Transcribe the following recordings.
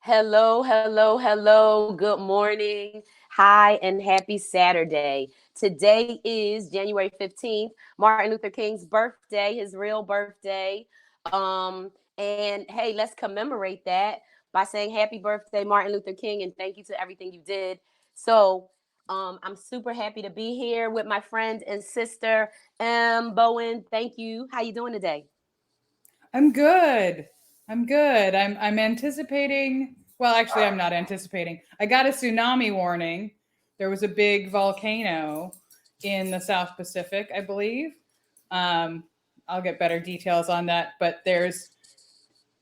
Hello, hello, hello. Good morning. Hi, and happy Saturday. Today is January 15th, Martin Luther King's birthday, his real birthday. And hey, let's commemorate that by saying happy birthday, Martin Luther King, and thank you to everything you did. So, I'm super happy to be here with my friend and sister, Bowen. Thank you. How you doing today? I'm good. I'm good. I'm anticipating. Well, actually, I'm not anticipating. I got a tsunami warning. There was a big volcano in the South Pacific, I believe. Um, I'll get better details on that, but they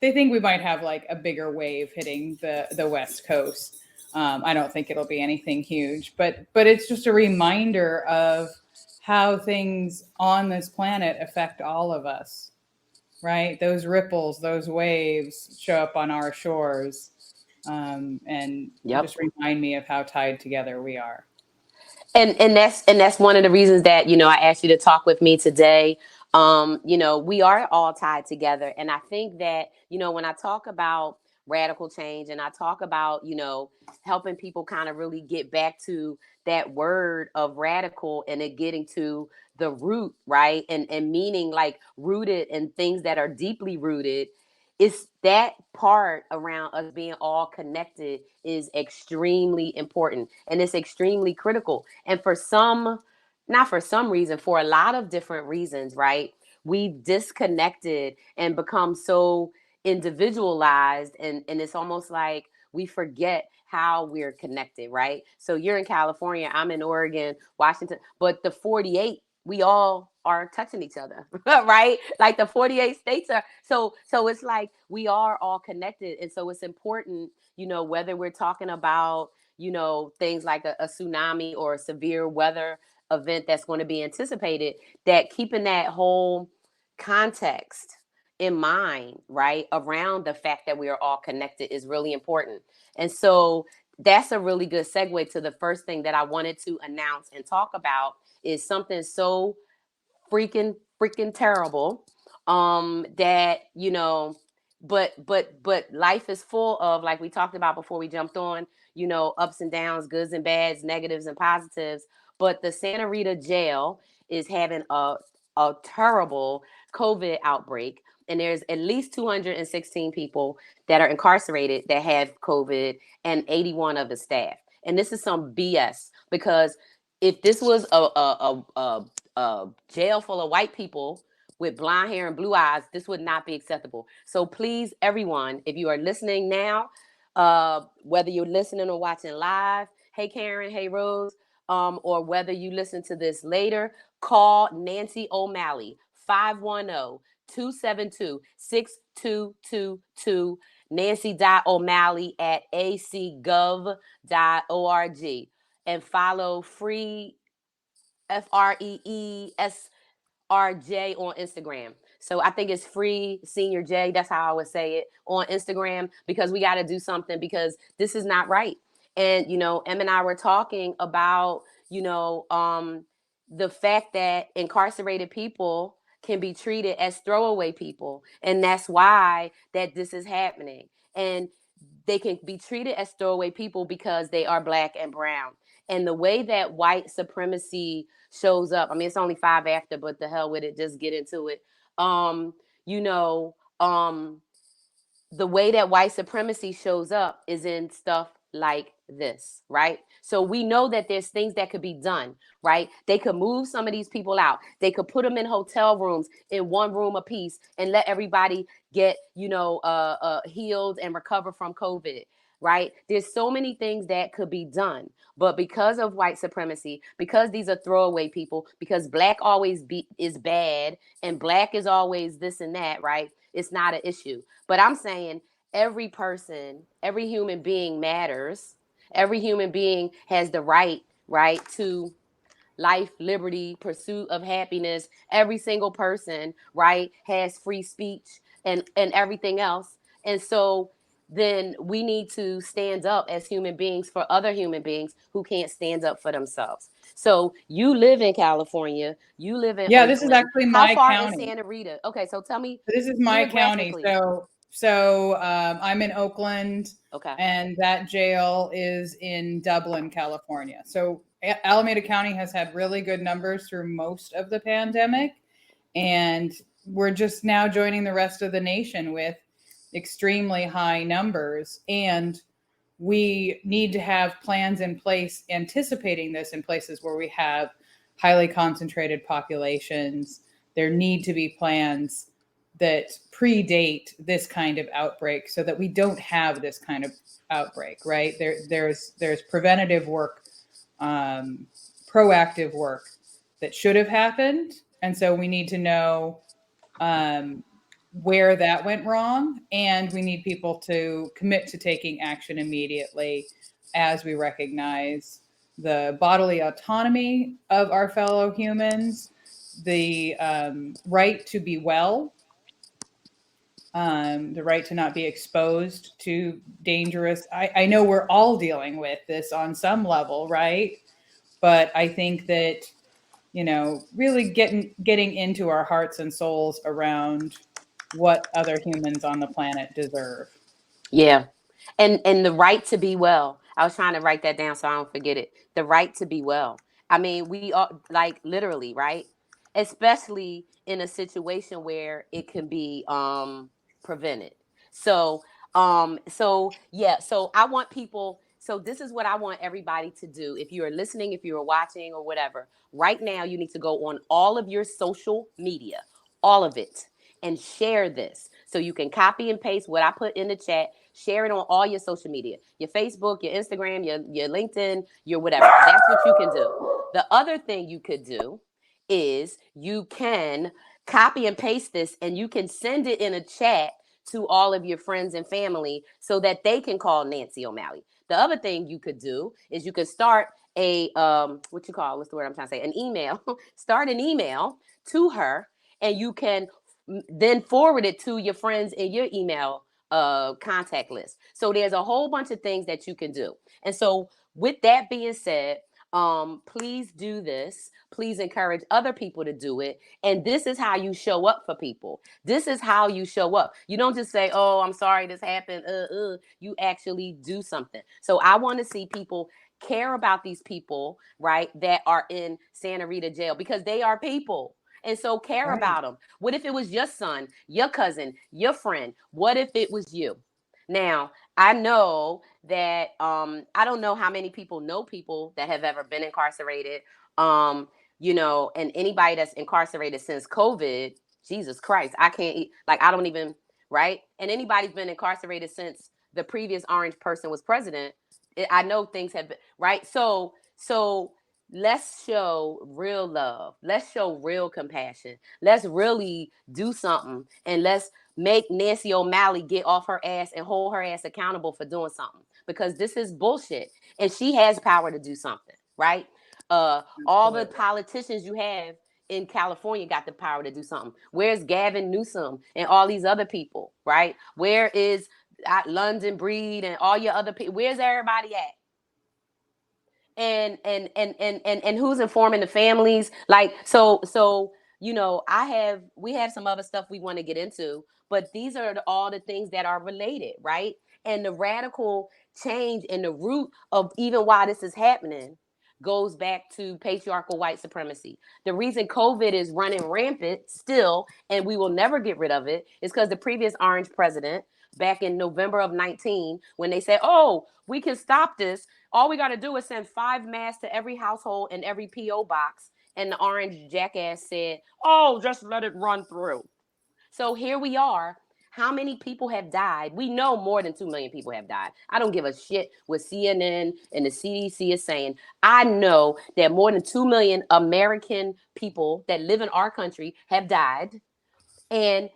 think we might have like a bigger wave hitting the West Coast. I don't think it'll be anything huge, but it's just a reminder of how things on this planet affect all of us, right? Those ripples, those waves show up on our shores, and Yep. just remind me of how tied together we are. And that's one of the reasons that I asked you to talk with me today. We are all tied together, and I think that when I talk about radical change and I talk about helping people kind of really get back to that word of radical and it getting to the root, right, and meaning like rooted in things that are deeply rooted. It's that part around us being all connected is extremely important, and it's extremely critical. And for some, not for some reason, for a lot of different reasons, right, we've disconnected and become so individualized, and it's almost like we forget how we're connected, right? So you're in California, I'm in Oregon, Washington, but the 48, we all are touching each other, right? Like the 48 states are. So it's like we are all connected, and so it's important, whether we're talking about things like a tsunami or a severe weather event that's going to be anticipated, that keeping that whole context in mind, right, around the fact that we are all connected is really important. And so that's a really good segue to the first thing that I wanted to announce and talk about is something so freaking terrible, that but life is full of, like we talked about before we jumped on, ups and downs, goods and bads, negatives and positives. But the Santa Rita jail is having a terrible COVID outbreak, and there's at least 216 people that are incarcerated that have COVID, and 81 of the staff. And this is some BS, because if this was a jail full of white people with blonde hair and blue eyes, this would not be acceptable. So please, everyone, if you are listening now, whether you're listening or watching live, hey Karen, hey Rose, or whether you listen to this later, call Nancy O'Malley, 510-272-6222, Nancy.O'Malley at acgov.org, and follow FREESRJ on Instagram. So I think it's Free Senior J. That's how I would say it on Instagram, because we got to do something, because this is not right. And Em and I were talking about the fact that incarcerated people can be treated as throwaway people, and that's why that this is happening. And they can be treated as throwaway people because they are black and brown. And the way that white supremacy shows up, I mean, it's only five after, but the hell with it, just get into it. You know, the way that white supremacy shows up is in stuff like this, right? So we know that there's things that could be done, right? They could move some of these people out. They could put them in hotel rooms in one room apiece and let everybody get, healed and recover from COVID, right? There's so many things that could be done. But because of white supremacy, because these are throwaway people, because black always is bad and black is always this and that, right? It's not an issue. But I'm saying every person, every human being matters. Every human being has the right, to life, liberty, pursuit of happiness. Every single person, right, has free speech and everything else. And so then we need to stand up as human beings for other human beings who can't stand up for themselves. So you live in California, you live in Yeah, this is Oakland. actually How my far is county. Santa Rita? Okay, so tell me This is my county. geographically. So So I'm in Oakland, Okay. and that jail is in Dublin, California. So Alameda County has had really good numbers through most of the pandemic, and we're just now joining the rest of the nation with extremely high numbers. And we need to have plans in place anticipating this in places where we have highly concentrated populations. There need to be plans that predate this kind of outbreak so that we don't have this kind of outbreak, right? There's preventative work, um, proactive work that should have happened. And so we need to know um, where that went wrong, and we need people to commit to taking action immediately as we recognize the bodily autonomy of our fellow humans, the right to be well, the right to not be exposed to dangerous. I know we're all dealing with this on some level, right? But I think that really getting into our hearts and souls around what other humans on the planet deserve. Yeah. And the right to be well. I was trying to write that down so I don't forget it. The right to be well. I mean, we are like literally, right? Especially in a situation where it can be prevented. So so I want people, so this is what I want everybody to do. If you are listening, if you are watching or whatever, right now you need to go on all of your social media, all of it, and share this. So you can copy and paste what I put in the chat, share it on all your social media, your Facebook, your Instagram, your LinkedIn, your whatever. That's what you can do. The other thing you could do is you can copy and paste this and you can send it in a chat to all of your friends and family so that they can call Nancy O'Malley. The other thing you could do is you could start a what you call, what's the word I'm trying to say, an email. Start an email to her, and you can then forward it to your friends in your email contact list. So there's a whole bunch of things that you can do. And so with that being said, please do this. Please encourage other people to do it. And this is how you show up for people. This is how you show up. You don't just say, "Oh, I'm sorry this happened." You actually do something. So I want to see people care about these people, right, that are in Santa Rita jail, because they are people. And so care Right. about them. What if it was your son, your cousin, your friend? What if it was you? Now, I know that I don't know how many people know people that have ever been incarcerated. And anybody that's incarcerated since COVID, Jesus Christ, I can't like I don't even, right? And anybody's been incarcerated since the previous orange person was president. I know things have been, right. So let's show real love. Let's show real compassion. Let's really do something, and let's make Nancy O'Malley get off her ass and hold her ass accountable for doing something, because this is bullshit and she has power to do something, right? All the Absolutely. politicians you have in California got the power to do something. Where's Gavin Newsom and all these other people, right? Where is London Breed and all your other people? Where's everybody at? And who's informing the families, like, we have some other stuff we want to get into, but these are all the things that are related, right? And the radical change and the root of even why this is happening goes back to patriarchal white supremacy. The reason COVID is running rampant still, and we will never get rid of it, is because the previous orange president, back in November of 19, when they said, "Oh, we can stop this, all we got to do is send 5 masks to every household and every PO box." And the orange jackass said, "Oh, just let it run through." So here we are. How many people have died? We know more than 2 million people have died. I don't give a shit what CNN and the CDC is saying. I know that more than 2 million American people that live in our country have died, and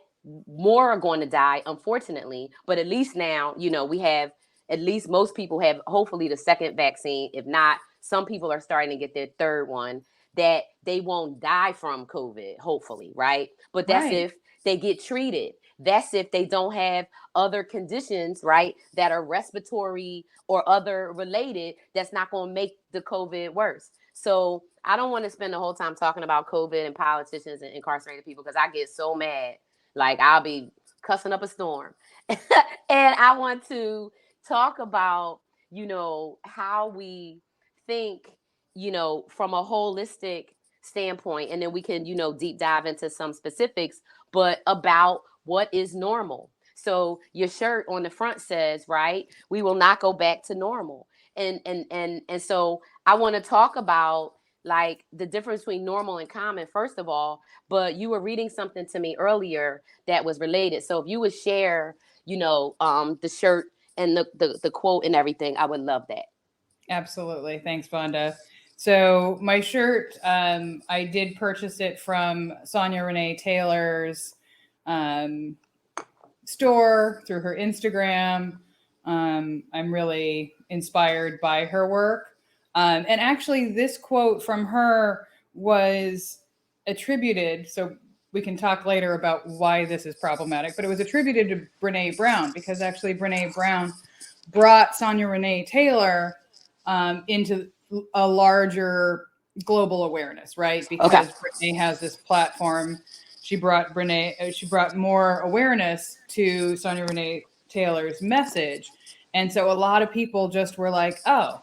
more are going to die, unfortunately. But at least now, we have, at least most people have hopefully the second vaccine. If not, some people are starting to get their third one, that they won't die from COVID, hopefully, right? But that's Right. if they get treated. That's if they don't have other conditions, right, that are respiratory or other related, that's not going to make the COVID worse. So I don't want to spend the whole time talking about COVID and politicians and incarcerated people, because I get so mad. Like, I'll be cussing up a storm. And I want to talk about, how we think, from a holistic standpoint, and then we can, deep dive into some specifics, but about what is normal. So your shirt on the front says, right, we will not go back to normal. And so I want to talk about like the difference between normal and common first of all, but you were reading something to me earlier that was related. So if you would share, the shirt and the quote and everything, I would love that. Absolutely. Thanks, Vonda. So my shirt, I did purchase it from Sonia Renee Taylor's um, store through her Instagram. I'm really inspired by her work. And actually, this quote from her was attributed, so we can talk later about why this is problematic, but it was attributed to Brene Brown because actually Brene Brown brought Sonia Renee Taylor into a larger global awareness, right? Okay. Because Brene has this platform. She brought more awareness to Sonia Renee Taylor's message. And so a lot of people just were like, oh,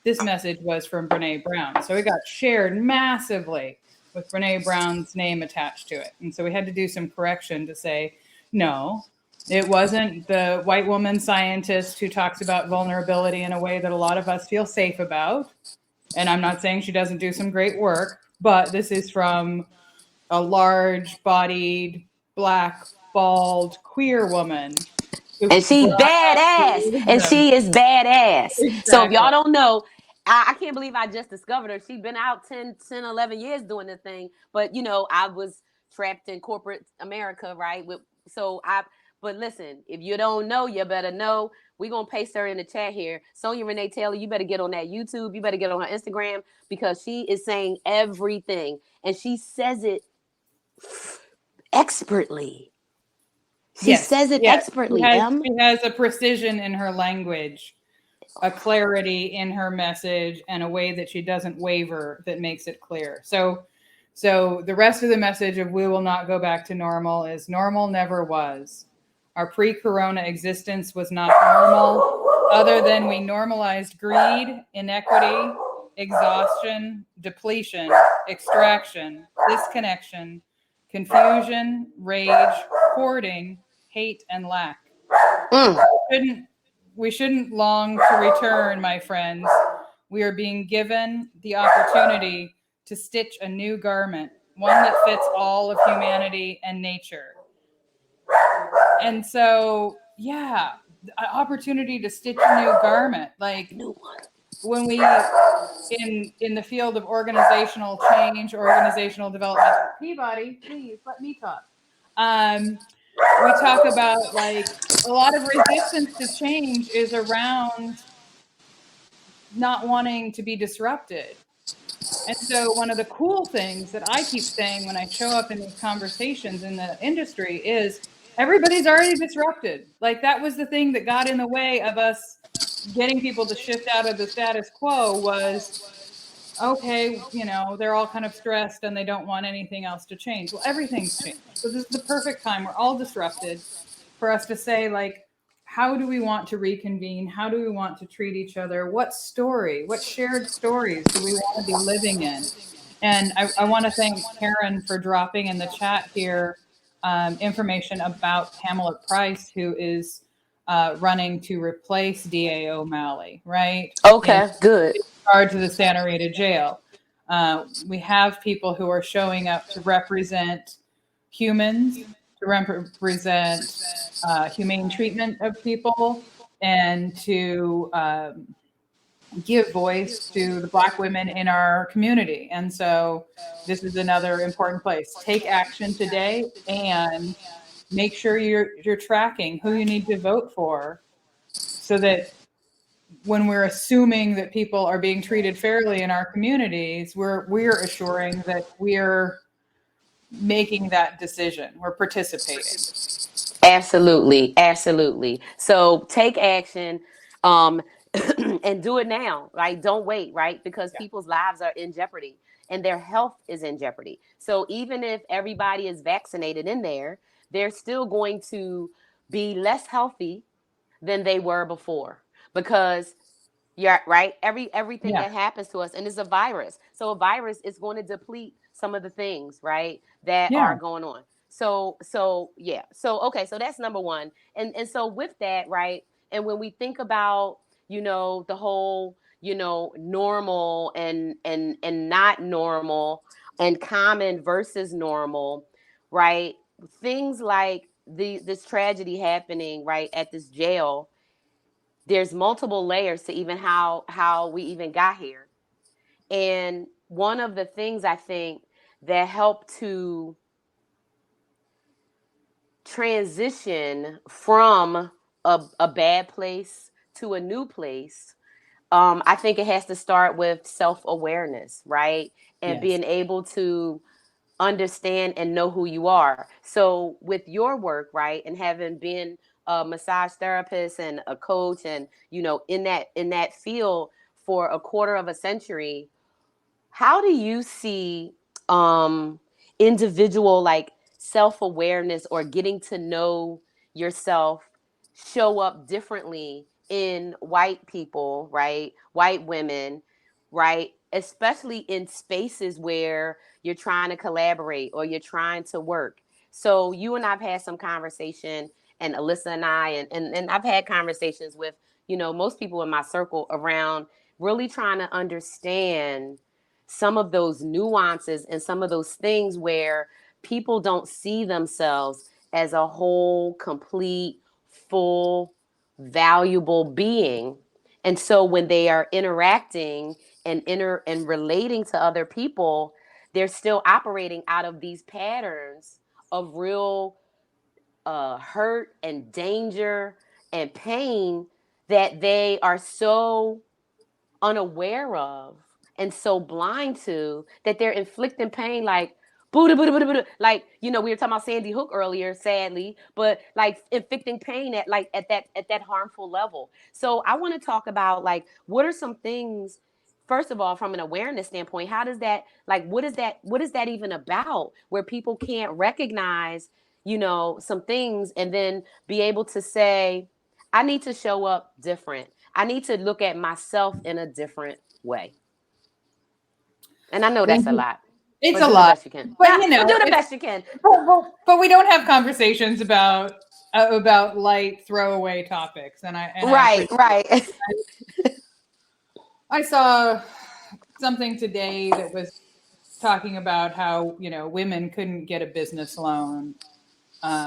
this message was from Brene Brown. So it got shared massively with Brene Brown's name attached to it. And so we had to do some correction to say, no, it wasn't the white woman scientist who talks about vulnerability in a way that a lot of us feel safe about. And I'm not saying she doesn't do some great work, but this is from a large bodied, black, bald, queer woman who And she's brought us badass. the And wisdom. she is badass. So if Exactly. y'all don't know, I can't believe I just discovered her. She's been out 11 years doing this thing. But I was trapped in corporate America, right? But listen, if you don't know, you better know. We're gonna paste her in the chat here. Sonia Renee Taylor, you better get on that YouTube. You better get on her Instagram because she is saying everything. And she says it expertly. She Yes, says it yes. expertly, M. She has a precision in her language, a clarity in her message, and a way that she doesn't waver that makes it clear. So the rest of the message of we will not go back to normal is normal never was. Our pre-corona existence was not normal, other than we normalized greed, inequity, exhaustion, depletion, extraction, disconnection, confusion, rage, hoarding, hate, and lack. Mm. Shouldn't we shouldn't long to return, my friends. We are being given the opportunity to stitch a new garment, one that fits all of humanity and nature. And so, yeah, an opportunity to stitch a new garment. Like New one. when we in the field of organizational change, organizational development. Peabody, please let me talk. We talk about like a lot of resistance to change is around not wanting to be disrupted. And so one of the cool things that I keep saying when I show up in these conversations in the industry is everybody's already disrupted. Like that was the thing that got in the way of us getting people to shift out of the status quo was okay, they're all kind of stressed and they don't want anything else to change. Well, everything's changed. So this is the perfect time. We're all disrupted for us to say, like, how do we want to reconvene? How do we want to treat each other? What shared stories do we want to be living in? And I want to thank Karen for dropping in the chat here information about Pamela Price, who is running to replace DA O'Malley, right? In Okay, good. regard to the Santa Rita jail. We have people who are showing up to represent humans, to represent humane treatment of people, and to give voice to the Black women in our community. And so this is another important place. Take action today and make sure you're tracking who you need to vote for so that when we're assuming that people are being treated fairly in our communities, we're assuring that we're making that decision. We're participating. Absolutely, absolutely. So take action, um, and do it now. Right? Don't wait. Right? Because Yeah. people's lives are in jeopardy and their health is in jeopardy. So even if everybody is vaccinated in there, they're still going to be less healthy than they were before, because yeah, right. Everything Yeah. that happens to us, and it's a virus. So a virus is going to deplete some of the things, right, that Yeah. are going on. So yeah. So okay. So that's number one. And so with that, right. And when we think about, the whole, normal and not normal, and common versus normal, right? Things like this tragedy happening right at this jail, there's multiple layers to even how we even got here. And one of the things I think that helped to transition from a bad place to a new place, I think it has to start with self-awareness, right? And Yes. being able to understand and know who you are. So with your work, right, and having been a massage therapist and a coach, and in that field for a quarter of a century, how do you see um individual, like, self-awareness or getting to know yourself show up differently in white people, right? White women, right? Especially in spaces where you're trying to collaborate or you're trying to work. So you and I've had some conversation, and Alyssa and I, and I've had conversations with, most people in my circle around really trying to understand some of those nuances and some of those things where people don't see themselves as a whole, complete, full, valuable being. And so when they are interacting and relating to other people, they're still operating out of these patterns of real hurt and danger and pain that they are so unaware of and so blind to, that they're inflicting pain, like Buddha, Buddha, Buddha, Buddha. Like, we were talking about Sandy Hook earlier, sadly, but like inflicting pain at that harmful level. So I want to talk about, like, what are some things, first of all, from an awareness standpoint, how does that, like, what is that even about, where people can't recognize, some things, and then be able to say, I need to show up different. I need to look at myself in a different way. And I know Thank that's a you. lot, It's but a do the lot, best you can. but Yeah, but do the it's best you can. but we don't have conversations about light throwaway topics, and I Right, appreciate. right. I saw something today that was talking about how women couldn't get a business loan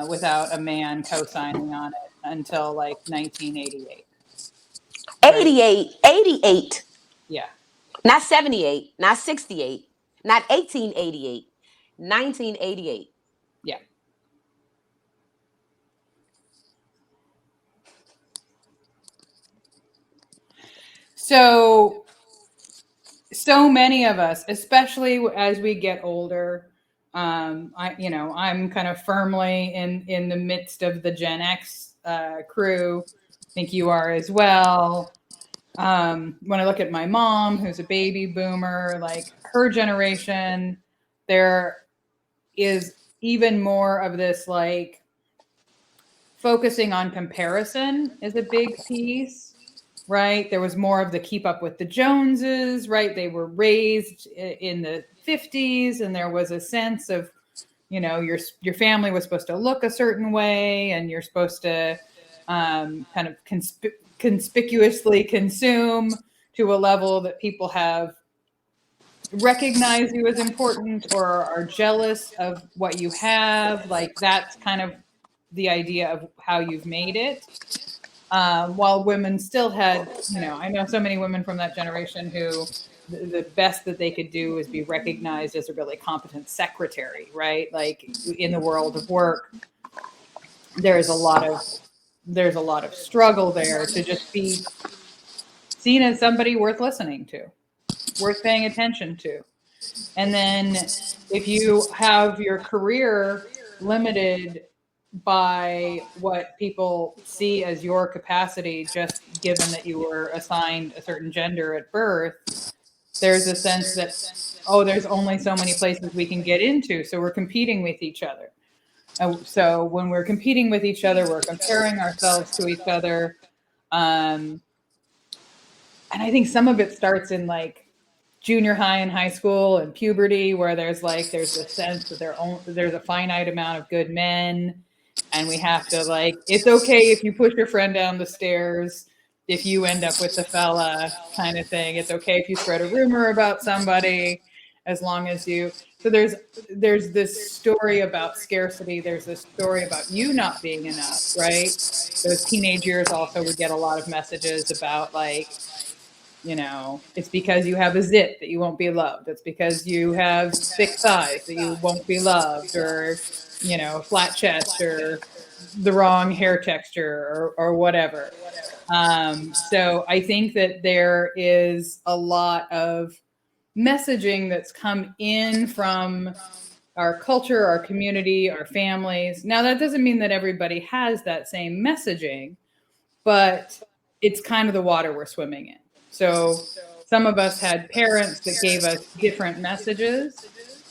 without a man co-signing on it until like 1988, right? 88, 88, Yeah. not 78, not 68, not 1888, 1988. Yeah. So many of us, especially as we get older, I'm kind of firmly in the midst of the Gen X crew. I think you are as well. When I look at my mom, who's a baby boomer, like her generation, there is even more of this, like, focusing on comparison is a big piece, right? There was more of the keep up with the Joneses, right? They were raised in the 50s, and there was a sense of, your family was supposed to look a certain way, and you're supposed to kind of conspicuously consume to a level that people have recognize you as important or are jealous of what you have. Like, that's kind of the idea of how you've made it. While women still had, I know so many women from that generation who the best that they could do is be recognized as a really competent secretary, right? Like, in the world of work, there's a lot of struggle there to just be seen as somebody worth listening to, worth paying attention to. And then if you have your career limited by what people see as your capacity, just given that you were assigned a certain gender at birth, there's a sense that, oh, there's only so many places we can get into, so we're competing with each other. So when we're competing with each other, we're comparing ourselves to each other. And I think some of it starts in like junior high and high school and puberty, where there's this sense that there's a finite amount of good men, and we have to, like, it's okay if you push your friend down the stairs if you end up with the fella, kind of thing. It's okay if you spread a rumor about somebody, as long as you. So there's this story about scarcity. There's this story about you not being enough, right? Those teenage years also, we get a lot of messages about, like, it's because you have a zit that you won't be loved. It's because you have thick thighs that you won't be loved, or, flat chest, or the wrong hair texture, or whatever. So I think that there is a lot of messaging that's come in from our culture, our community, our families. Now, that doesn't mean that everybody has that same messaging, but it's kind of the water we're swimming in. So some of us had parents that gave us different messages,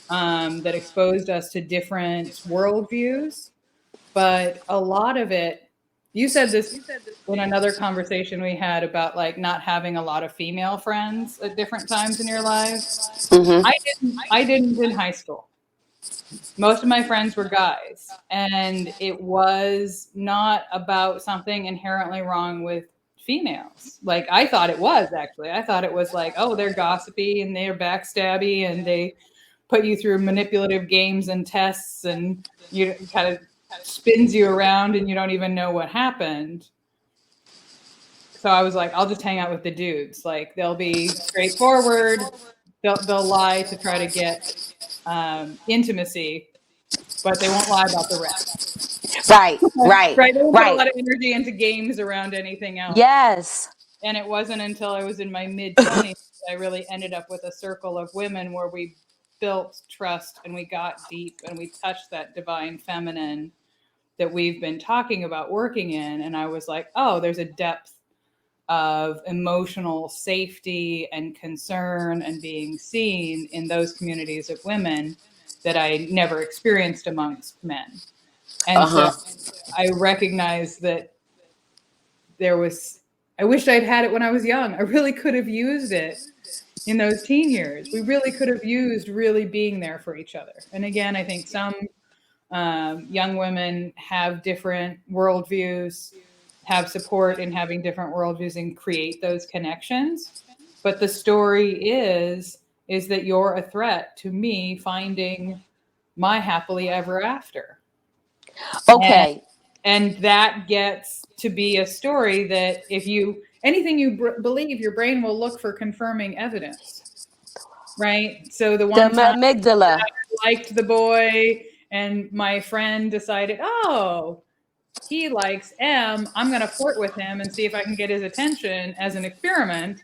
that exposed us to different worldviews. But a lot of it, you said this in another conversation we had about, like, not having a lot of female friends at different times in your life. Mm-hmm. I didn't in high school. Most of my friends were guys, and it was not about something inherently wrong with females. Like, I thought it was, actually. I thought it was like, oh, they're gossipy and they're backstabby and they put you through manipulative games and tests, and you kind of spins you around and you don't even know what happened. So I was like, I'll just hang out with the dudes. Like, they'll be straightforward. They'll lie to try to get intimacy, but they won't lie about the rest. Right, right, Right? They won't put a right. lot of energy into games around anything else. Yes. And it wasn't until I was in my mid-20s that I really ended up with a circle of women where we built trust and we got deep and we touched that divine feminine that we've been talking about working in. And I was like, oh, there's a depth of emotional safety and concern and being seen in those communities of women that I never experienced amongst men. And so I recognized that I wished I'd had it when I was young. I really could have used it in those teen years. We really could have used really being there for each other. And again, I think some young women have different worldviews, have support in having different worldviews, and create those connections. But the story is that you're a threat to me finding my happily ever after. Okay. And that gets to be a story that anything you believe, your brain will look for confirming evidence, right? So the one time amygdala. I liked the boy and my friend decided, oh, he likes M, I'm going to flirt with him and see if I can get his attention as an experiment.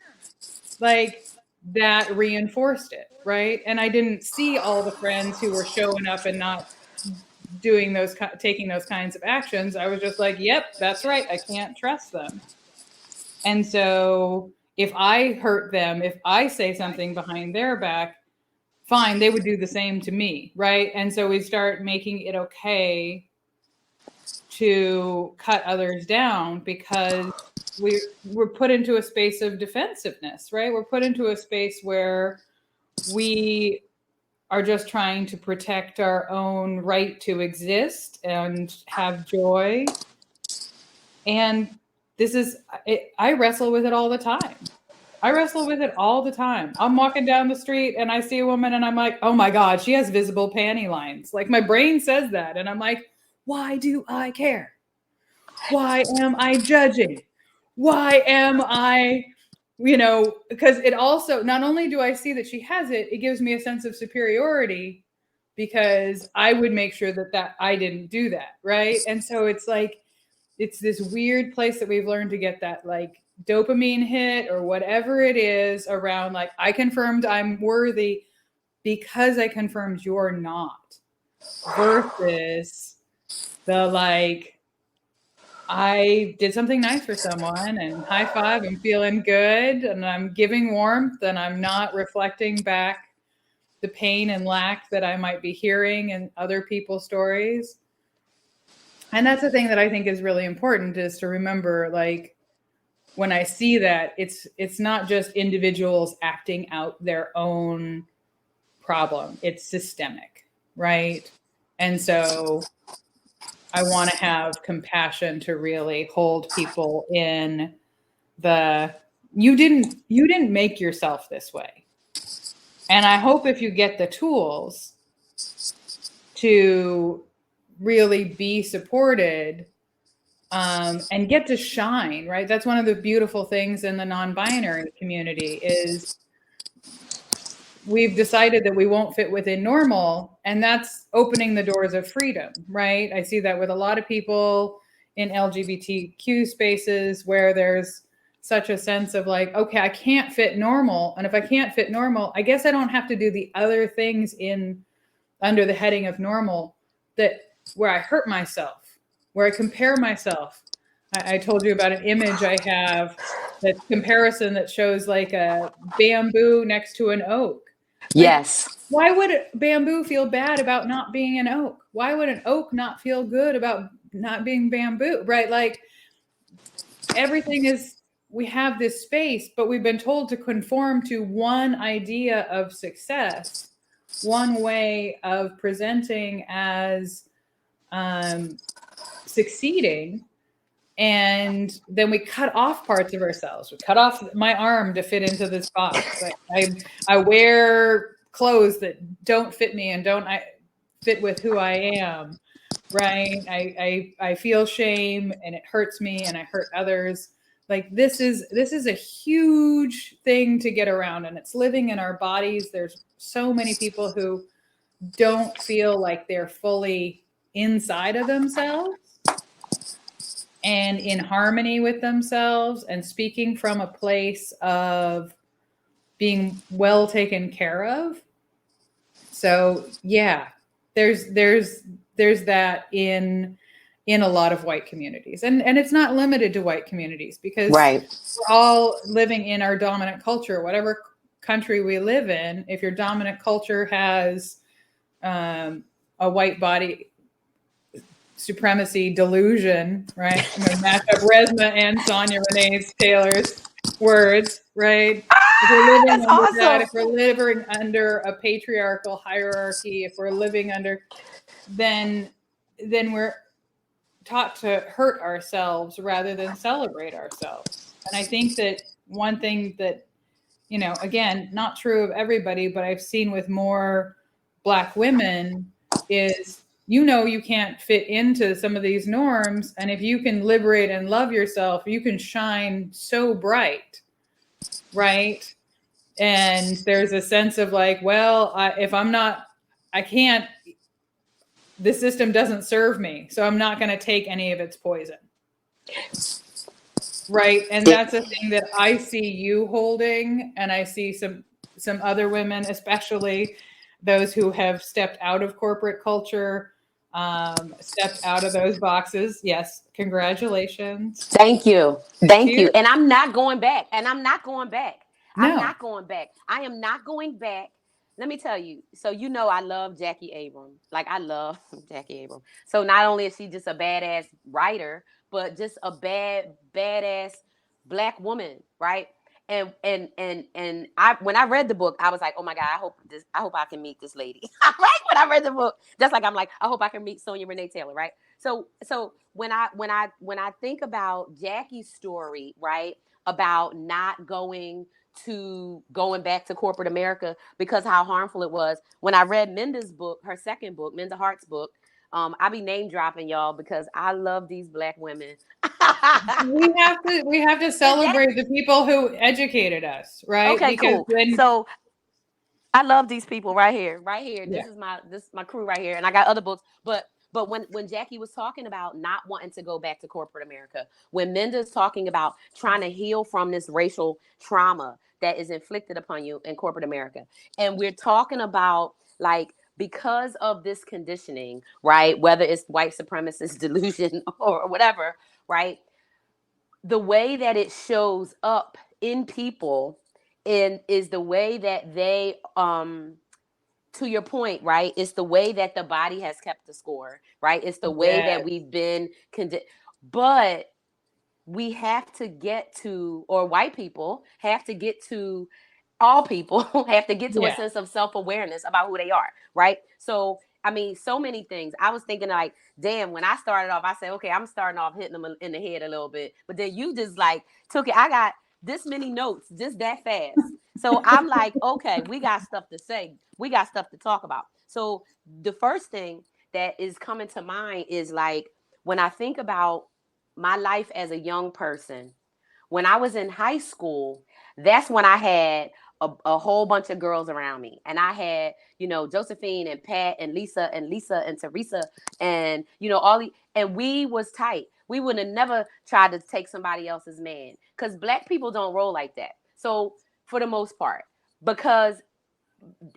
Like, that reinforced it, right? And I didn't see all the friends who were showing up and not taking those kinds of actions. I was just like, yep, that's right. I can't trust them. And so if I hurt them, if I say something behind their back, fine, they would do the same to me, right? And so we start making it okay to cut others down because we're put into a space of defensiveness, right? We're put into a space where we are just trying to protect our own right to exist and have joy. And I wrestle with it all the time. I wrestle with it all the time. I'm walking down the street and I see a woman and I'm like, oh my God, she has visible panty lines. Like, my brain says that. And I'm like, why do I care? Why am I judging? Why am I, because it also, not only do I see that she has it, it gives me a sense of superiority because I would make sure that I didn't do that. Right. And so it's like, it's this weird place that we've learned to get that, like, dopamine hit or whatever it is around, like, I confirmed I'm worthy because I confirmed you're not, versus the, like, I did something nice for someone and high five, I'm feeling good and I'm giving warmth and I'm not reflecting back the pain and lack that I might be hearing in other people's stories. And that's the thing that I think is really important, is to remember, like, when I see that, it's not just individuals acting out their own problem, it's systemic, right? And so I want to have compassion to really hold people in the, you didn't make yourself this way. And I hope if you get the tools to really be supported, and get to shine, right? That's one of the beautiful things in the non-binary community, is we've decided that we won't fit within normal, and that's opening the doors of freedom, right? I see that with a lot of people in LGBTQ spaces, where there's such a sense of like, okay, I can't fit normal, and if I can't fit normal, I guess I don't have to do the other things in under the heading of normal, that where I hurt myself, where I compare myself. I told you about an image I have, that comparison that shows like a bamboo next to an oak. Like, Yes. why would bamboo feel bad about not being an oak? Why would an oak not feel good about not being bamboo? Right? Like, everything is, we have this space, but we've been told to conform to one idea of success, one way of presenting as succeeding. And then we cut off parts of ourselves. We cut off my arm to fit into this box. I wear clothes that don't fit me and don't fit with who I am, right? I feel shame, and it hurts me, and I hurt others. Like, this is a huge thing to get around, and it's living in our bodies. There's so many people who don't feel like they're fully inside of themselves and in harmony with themselves, and speaking from a place of being well taken care of. So yeah, there's that in a lot of white communities, and it's not limited to white communities, because Right. we're all living in our dominant culture, whatever country we live in. If your dominant culture has a white body supremacy delusion, right? I'm going to match up Resma and Sonia Renee Taylor's words, right? If we're living That's under that, awesome. if we're living under a patriarchal hierarchy, if we're living under, then we're taught to hurt ourselves rather than celebrate ourselves. And I think that one thing that, again, not true of everybody, but I've seen with more Black women, is, you can't fit into some of these norms. And if you can liberate and love yourself, you can shine so bright, right? And there's a sense of like, well, if I'm not, I can't, the system doesn't serve me, so I'm not going to take any of its poison. Right. And that's a thing that I see you holding, and I see some other women, especially those who have stepped out of corporate culture, stepped out of those boxes. Yes, congratulations. Thank you. Good to Thank you. you. And I'm not going back. And I'm not going back. I'm No. not going back. I am not going back. Let me tell you. So I love Jackie Abrams. Like, I love Jackie Abrams. So not only is she just a badass writer, but just a badass Black woman, right? And I, when I read the book, I was like, oh my God, I hope I can meet this lady. Right? When I read the book, just like I'm like, I hope I can meet Sonia Renee Taylor, right? So when I think about Jackie's story, right, about not going back to corporate America because how harmful it was. When I read Minda's book, her second book, Minda Hart's book, I be name dropping y'all because I love these Black women. We have to And that, celebrate the people who educated us, right? okay, Because cool. when, So I love these people right here, right here. yeah. This is my crew right here, and I got other books. But when Jackie was talking about not wanting to go back to corporate America, when Minda's talking about trying to heal from this racial trauma that is inflicted upon you in corporate America, and we're talking about, like, because of this conditioning, right? Whether it's white supremacist delusion or whatever, right? The way that it shows up in people is the way that they to your point, right? It's the way that the body has kept the score, right? It's the way that Yes. we've been but we have to get to, or white people have to get to, all people have to get to a Yeah. sense of self-awareness about who they are, right? So I mean, so many things. I was thinking like, damn, when I started off, I said, okay, I'm starting off hitting them in the head a little bit. But then you just like took it. I got this many notes just that fast. So I'm like, okay, we got stuff to say. We got stuff to talk about. So the first thing that is coming to mind is like when I think about my life as a young person, when I was in high school, that's when I had a whole bunch of girls around me. And I had, Josephine and Pat and Lisa and Teresa and, and we was tight. We would have never tried to take somebody else's man because black people don't roll like that. So for the most part, because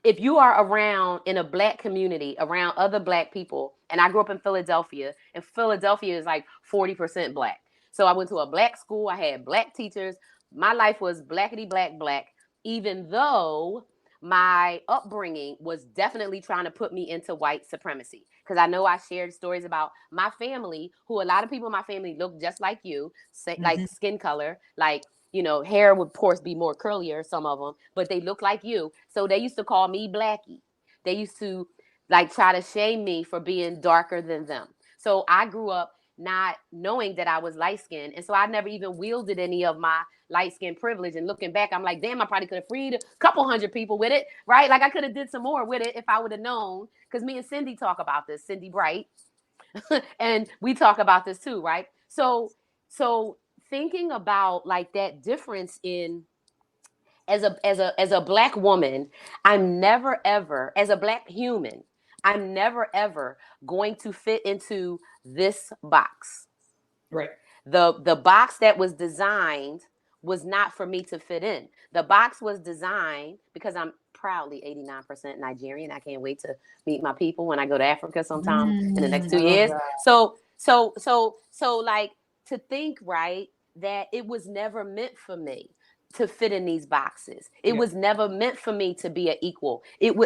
if you are around in a black community around other black people, and I grew up in Philadelphia, and Philadelphia is like 40% black. So I went to a black school. I had black teachers. My life was blackety black black, even though my upbringing was definitely trying to put me into white supremacy. Because I know I shared stories about my family, who a lot of people in my family look just like you, Mhm. like skin color, like hair would of course be more curlier, some of them, but they look like you. So they used to call me Blackie. They used to like try to shame me for being darker than them. So I grew up not knowing that I was light skinned. And so I never even wielded any of my light skin privilege. And looking back, I'm like, damn, I probably could have freed a couple hundred people with it, right? Like I could have did some more with it if I would have known. Because me and Cindy talk about this, Cindy Bright, and we talk about this too, right? So thinking about like that difference in as a black woman, I'm never ever, as a black human, I'm never ever going to fit into this box. Right. The box that was designed was not for me to fit in. The box was designed because I'm proudly 89% Nigerian. I can't wait to meet my people when I go to Africa sometime in the next two I love years. that. So like to think, right, that it was never meant for me to fit in these boxes. It Yeah. was never meant for me to be an equal.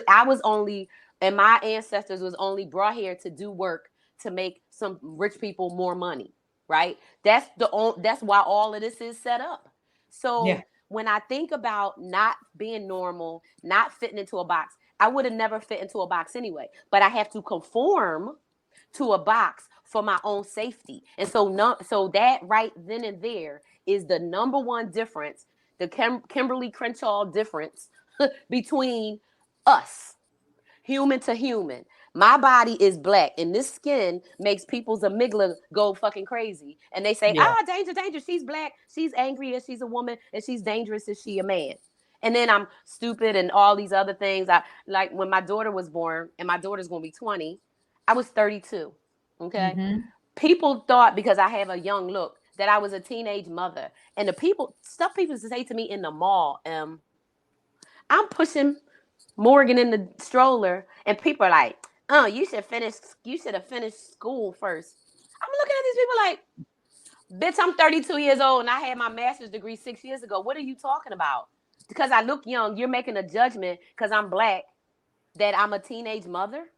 I was only, and my ancestors was only brought here to do work to make some rich people more money, right? That's why all of this is set up. Yeah. So when I think about not being normal, not fitting into a box, I would have never fit into a box anyway. But I have to conform to a box for my own safety. And so so that right then and there is the number one difference, the Kimberly Crenshaw difference between us, human to human. My body is black, and this skin makes people's amygdala go fucking crazy. And they say, Yeah. danger, danger. She's black. She's angry as she's a woman, and she's dangerous as she a man. And then I'm stupid and all these other things. I like when my daughter was born, and my daughter's gonna be 20. I was 32. Okay. Hmm. People thought because I have a young look that I was a teenage mother. And the people used to say to me in the mall, I'm pushing Morgan in the stroller, and people are like, "Oh, You should have finished school first." I'm looking at these people like, "Bitch, I'm 32 years old, and I had my master's degree 6 years ago. What are you talking about? Because I look young, you're making a judgment because I'm black that I'm a teenage mother."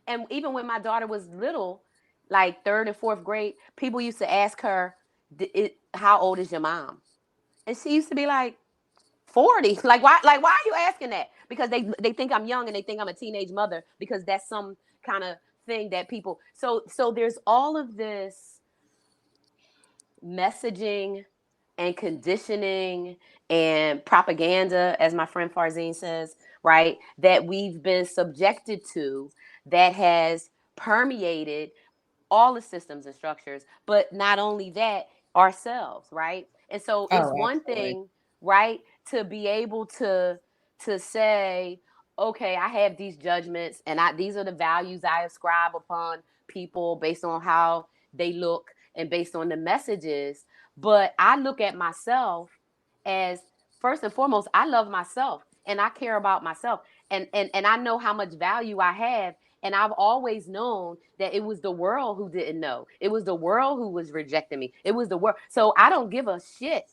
And even when my daughter was little, like third and fourth grade, people used to ask her, "How old is your mom?" And she used to be like, 40. Like why are you asking that? Because they think I'm young and they think I'm a teenage mother because that's some kind of thing that people. So there's all of this messaging and conditioning and propaganda, as my friend Farzine says, right, that we've been subjected to, that has permeated all the systems and structures, but not only that, ourselves, right? And so it's Oh, one absolutely. thing, right, to be able to say, okay, I have these judgments and these are the values I ascribe upon people based on how they look and based on the messages. But I look at myself as, first and foremost, I love myself and I care about myself. And I know how much value I have. And I've always known that it was the world who didn't know. It was the world who was rejecting me. It was the world. So I don't give a shit,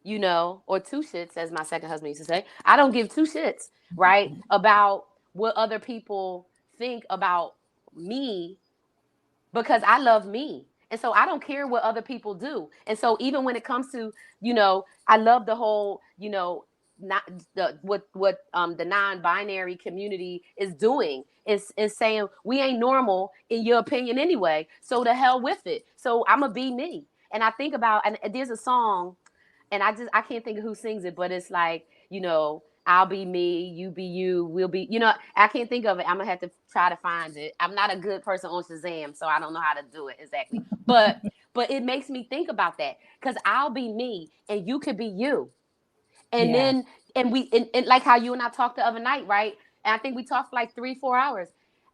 or two shits, as my second husband used to say. I don't give two shits, right, about what other people think about me because I love me. And so I don't care what other people do. And so even when it comes to, I love the whole, not the what the non-binary community is doing is saying we ain't normal in your opinion anyway. So the hell with it. So I'ma be me. And I think about, and there's a song, and I can't think of who sings it, but it's like, I'll be me, you be you, we'll be, I can't think of it. I'm gonna have to try to find it. I'm not a good person on Shazam, so I don't know how to do it exactly. But it makes me think about that because I'll be me and you could be you. And Yeah. then and like how you and I talked the other night, right? And I think we talked for like 3-4 hours.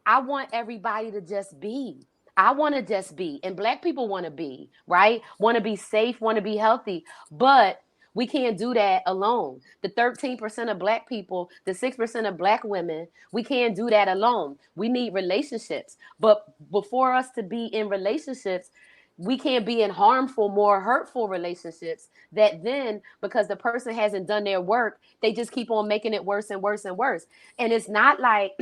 I want everybody to just be. I want to just be. And black people want to be, right? Want to be safe, want to be healthy. But we can't do that alone. The 13% of black people, the 6% of black women, we can't do that alone. We need relationships. But before us to be in relationships, we can't be in harmful, more hurtful relationships that then, because the person hasn't done their work, they just keep on making it worse and worse and worse. And it's not like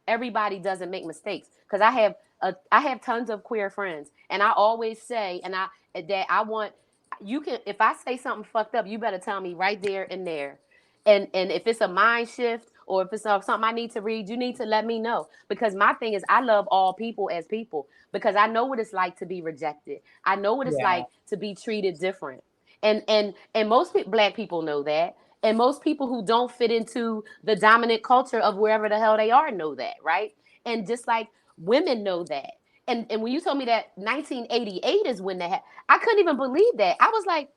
everybody doesn't make mistakes, because I have tons of queer friends, and I always say, that I want, you can, if I say something fucked up, you better tell me right there and there. And if it's a mind shift, or if it's something I need to read, you need to let me know. Because my thing is, I love all people as people, because I know what it's like to be rejected. I know what it's Yeah. like to be treated different. And most black people know that. And most people who don't fit into the dominant culture of wherever the hell they are know that, right? And just like women know that. And when you told me that 1988 is when that I couldn't even believe that. I was like,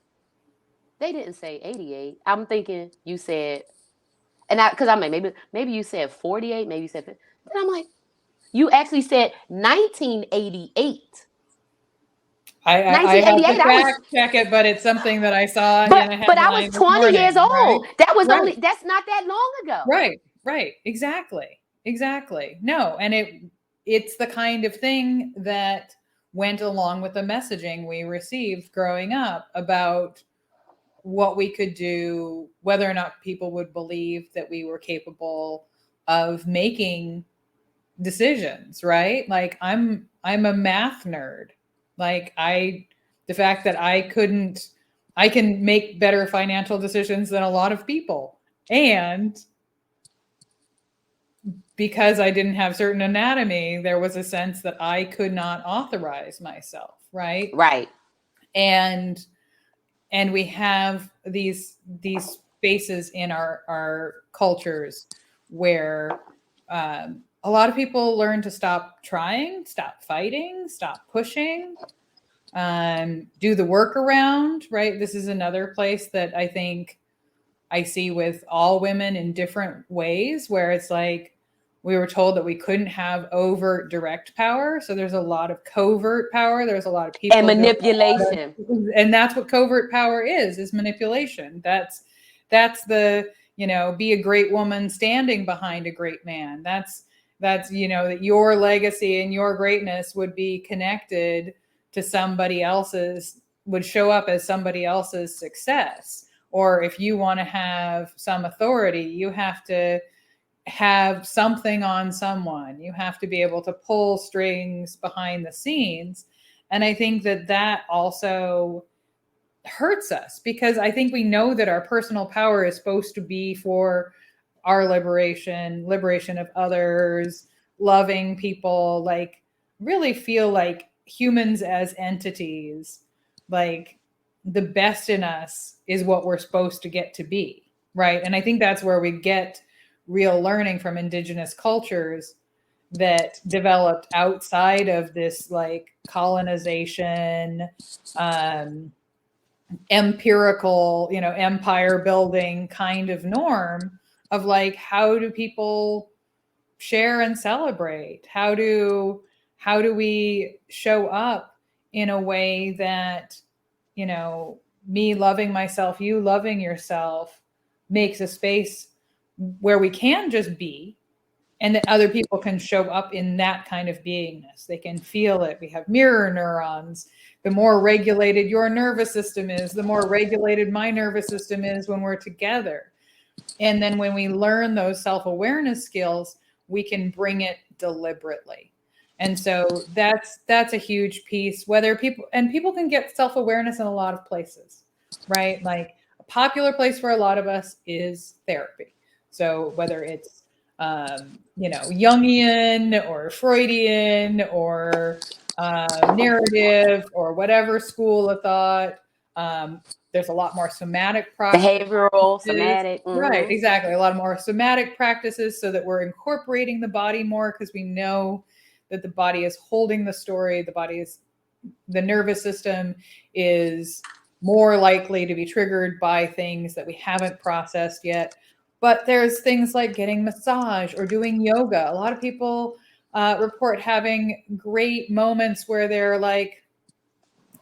they didn't say 88. I'm thinking you said, and I, because I'm like, maybe you said 48, maybe you said, then I'm like, you actually said 1988. I have to 1988. fact check it, but it's something that I saw in a But I was headline this 20 years morning, right? old. That was Right. only, that's not that long ago. Right. Exactly. No, and it's the kind of thing that went along with the messaging we received growing up about what we could do, whether or not people would believe that we were capable of making decisions, right? Like I'm a math nerd. Like the fact that I can make better financial decisions than a lot of people. And because I didn't have certain anatomy, there was a sense that I could not authorize myself, right? Right. And we have these spaces in our cultures where a lot of people learn to stop trying, stop fighting, stop pushing, do the workaround, right? This is another place that I think I see with all women in different ways, where it's like we were told that we couldn't have overt direct power. So there's a lot of covert power. There's a lot of people And doing manipulation. and that's what covert power is manipulation. That's the, be a great woman standing behind a great man. That's that your legacy and your greatness would be connected to somebody else's, would show up as somebody else's success. Or if you want to have some authority, you have to have something on someone. You have to be able to pull strings behind the scenes. And I think that also hurts us, because I think we know that our personal power is supposed to be for our liberation of others, loving people, like really feel like humans as entities, like the best in us is what we're supposed to get to be, right? And I think that's where we get real learning from indigenous cultures that developed outside of this like colonization, empirical, empire building kind of norm of like, how do people share and celebrate? How do we show up in a way that, me loving myself, you loving yourself, makes a space where we can just be, and that other people can show up in that kind of beingness. They can feel it. We have mirror neurons. The more regulated your nervous system is, the more regulated my nervous system is when we're together. And then when we learn those self-awareness skills, we can bring it deliberately. And so that's a huge piece. Whether people can get self-awareness in a lot of places, right? Like a popular place for a lot of us is therapy. So whether it's Jungian or Freudian or narrative or whatever school of thought, there's a lot more somatic Behavioral, practices. somatic. Right, exactly. A lot more somatic practices so that we're incorporating the body more because we know that the body is holding the story. The nervous system is more likely to be triggered by things that we haven't processed yet. But there's things like getting massage or doing yoga. A lot of people report having great moments where they're like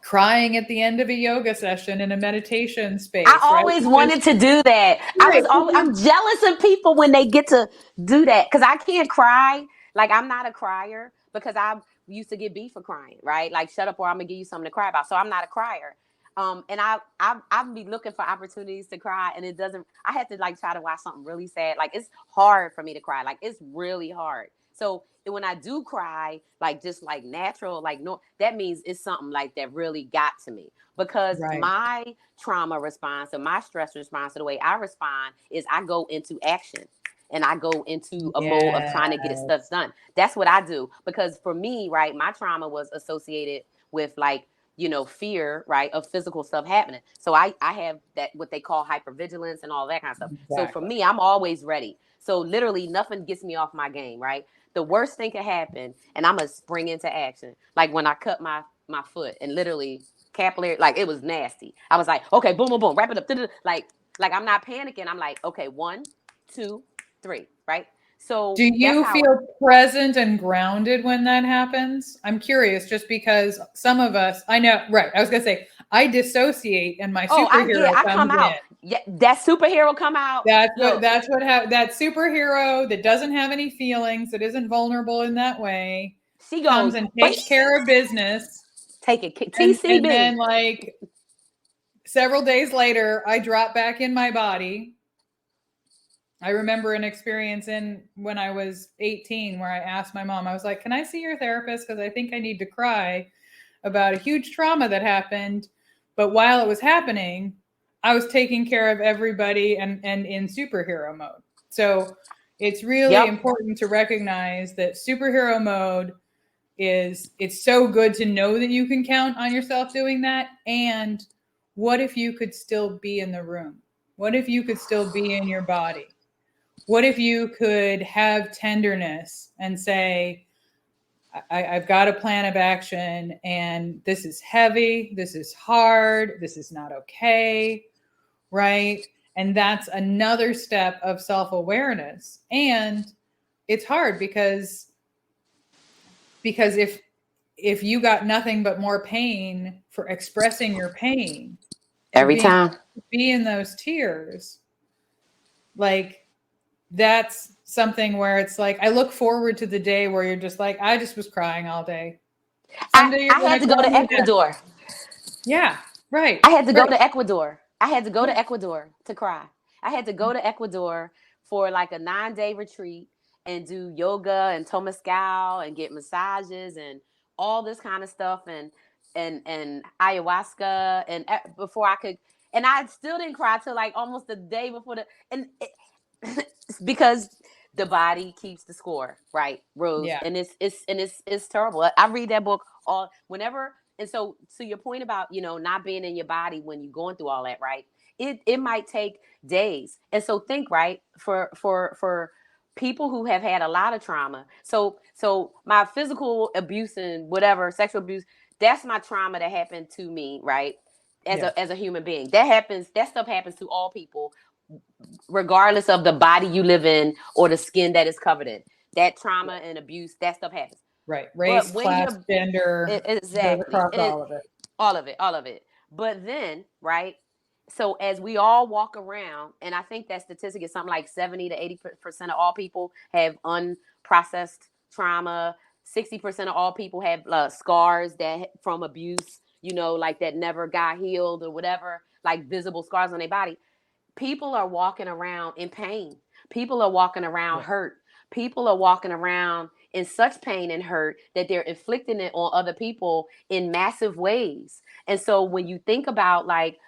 crying at the end of a yoga session in a meditation I space, right? always wanted to do that. Right. I'm jealous of people when they get to do that because I can't cry. Like I'm not a crier because I used to get beef for crying, right? Like shut up or I'm gonna give you something to cry about. So I'm not a crier. And I've be looking for opportunities to cry, and it doesn't. I had to like try to watch something really sad. Like it's hard for me to cry. Like it's really hard. So when I do cry, like just like natural, like no, that means it's something like that really got to me because Right. my trauma response and my stress response to the way I respond is I go into action and I go into a mode of trying to get it Yes. stuff done. That's what I do because for me, right, my trauma was associated with like fear, right, of physical stuff happening. So I have that what they call hypervigilance and all that kind of stuff. So for Exactly. me, I'm always ready. So literally nothing gets me off my game, right? The worst thing can happen and I'm gonna spring into action. Like when I cut my foot and literally capillary, like it was nasty. I was like, okay, boom, boom, boom, wrap it up. Like I'm not panicking. I'm like, okay, 1, 2, 3, right? So Do that's you how feel present and grounded when that happens? I'm curious just because some of us, I know, right. I was going to say, I dissociate and my superhero I comes come in. out. Yeah, that superhero come out. Look, That superhero that doesn't have any feelings, that isn't vulnerable in that way, she comes goes, and but takes care of business. take it, And TCB. then like several days later, I drop back in my body. I remember an experience in when I was 18 where I asked my mom, I was like, "Can I see your therapist? Because I think I need to cry about a huge trauma that happened." But while it was happening, I was taking care of everybody and in superhero mode. So it's really Yep. important to recognize that superhero mode it's so good to know that you can count on yourself doing that. And what if you could still be in the room? What if you could still be in your body? What if you could have tenderness and say, I've got a plan of action and this is heavy, this is hard, this is not okay, right? And that's another step of self-awareness. And it's hard because if you got nothing but more pain for expressing your pain, for Every being time. be in those tears, like that's something where it's like I look forward to the day where you're just like, I just was crying all day. Someday you're I gonna had to go call to me back. Ecuador. Yeah, right. I had to go Right. to Ecuador. I had to go Yeah. to Ecuador to cry. I had to go to Ecuador for like a 9-day retreat and do yoga and Tomazcal and get massages and all this kind of stuff and ayahuasca and before I could and I still didn't cry till like almost the day before because the body keeps the score, right, Rose? Yeah. And it's terrible. I read that book all whenever. And so to your point about not being in your body when you're going through all that, right? It might take days. And so think, right, for people who have had a lot of trauma. So my physical abuse and whatever sexual abuse, that's my trauma that happened to me, right? As Yeah. a human being, that stuff happens to all people regardless of the body you live in or the skin that is covered in. That trauma and abuse, that stuff happens. Right. But Race, when class, you're gender goes exactly across all of it. all of it. But then, right? So as we all walk around, and I think that statistic is something like 70 to 80% of all people have unprocessed trauma. 60% of all people have scars that from abuse, like that never got healed or whatever, like visible scars on their body. People are walking around in pain. People are walking around Yeah. hurt. people are walking around in such pain and hurt that they're inflicting it on other people in massive ways. And so when you think about, like,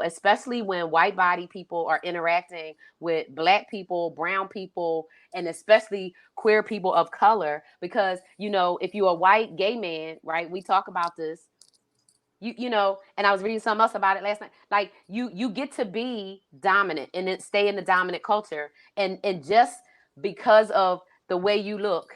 especially when white body people are interacting with black people, brown people, and especially queer people of color, because, if you're a white gay man, right, we talk about this, and I was reading something else about it last night. Like, you get to be dominant and then stay in the dominant culture, and just because of the way you look,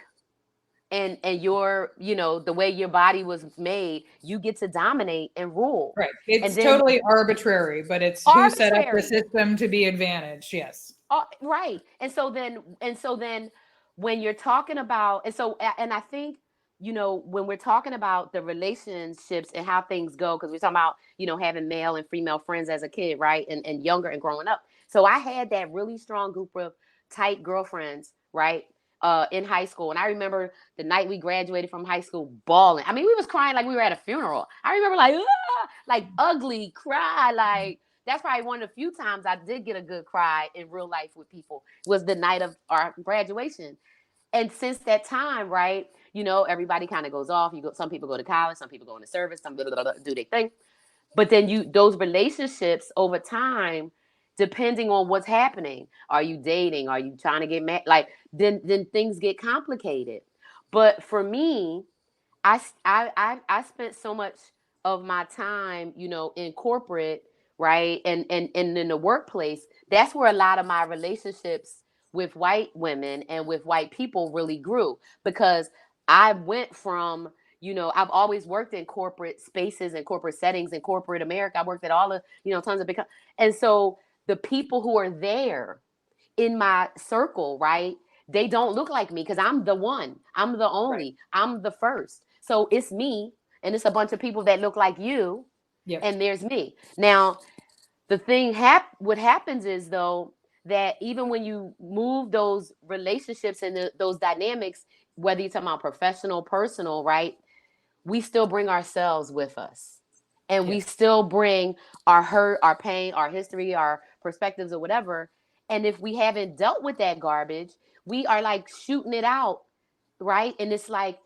and your, the way your body was made, you get to dominate and rule. Right. And It's then totally arbitrary, but it's who set up the arbitrary. system to be advantaged. Yes. Right. And so then when you're talking about, and I think, when we're talking about the relationships and how things go, because we're talking about, having male and female friends as a kid, right, and younger and growing up. So I had that really strong group of tight girlfriends, right, in high school. And I remember the night we graduated from high school, bawling. I mean, we was crying like we were at a funeral. I remember, like, like ugly cry, like, that's probably one of the few times I did get a good cry in real life with people, was the night of our graduation. And since that time, right, everybody kind of goes off. Some people go to college, some people go into service, some blah, blah, blah, do their thing. But then those relationships over time, depending on what's happening, are you dating? Are you trying to get mad? Like, then things get complicated. But for me, I spent so much of my time, in corporate, right, and in the workplace. That's where a lot of my relationships with white women and with white people really grew, because I went from, I've always worked in corporate spaces and corporate settings in corporate America. I worked at all the, tons of big, and so the people who are there in my circle, right? They don't look like me because I'm the one. I'm the Right. only. I'm the first. So it's me, and it's a bunch of people that look like you, Yep. and there's me. Now, what happens is, though, that even when you move those relationships and those dynamics, whether you're talking about professional, personal, right? We still bring ourselves with us. And we Yes. still bring our hurt, our pain, our history, our perspectives, or whatever. And if we haven't dealt with that garbage, we are like shooting it out, right? And it's like,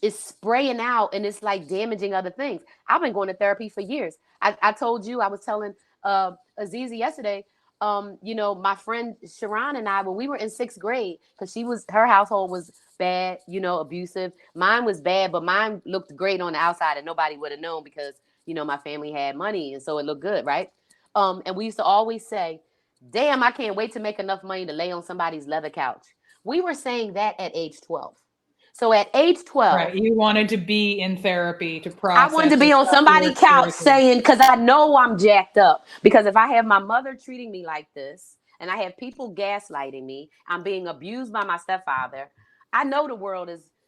it's spraying out, and it's like damaging other things. I've been going to therapy for years. I told you, I was telling Aziza yesterday, my friend Sharon and I, when we were in sixth grade, because her household was bad, abusive. Mine was bad, but mine looked great on the outside, and nobody would have known because, my family had money, and so it looked good, right? And we used to always say, damn, I can't wait to make enough money to lay on somebody's leather couch. We were saying that at age 12. So at age Right. 12, You wanted to be in therapy to I wanted process to the be on stuff you somebody's were couch experiencing. saying, because I know I'm jacked up. Because if I have my mother treating me like this, and I have people gaslighting me, I'm being abused by my stepfather, I know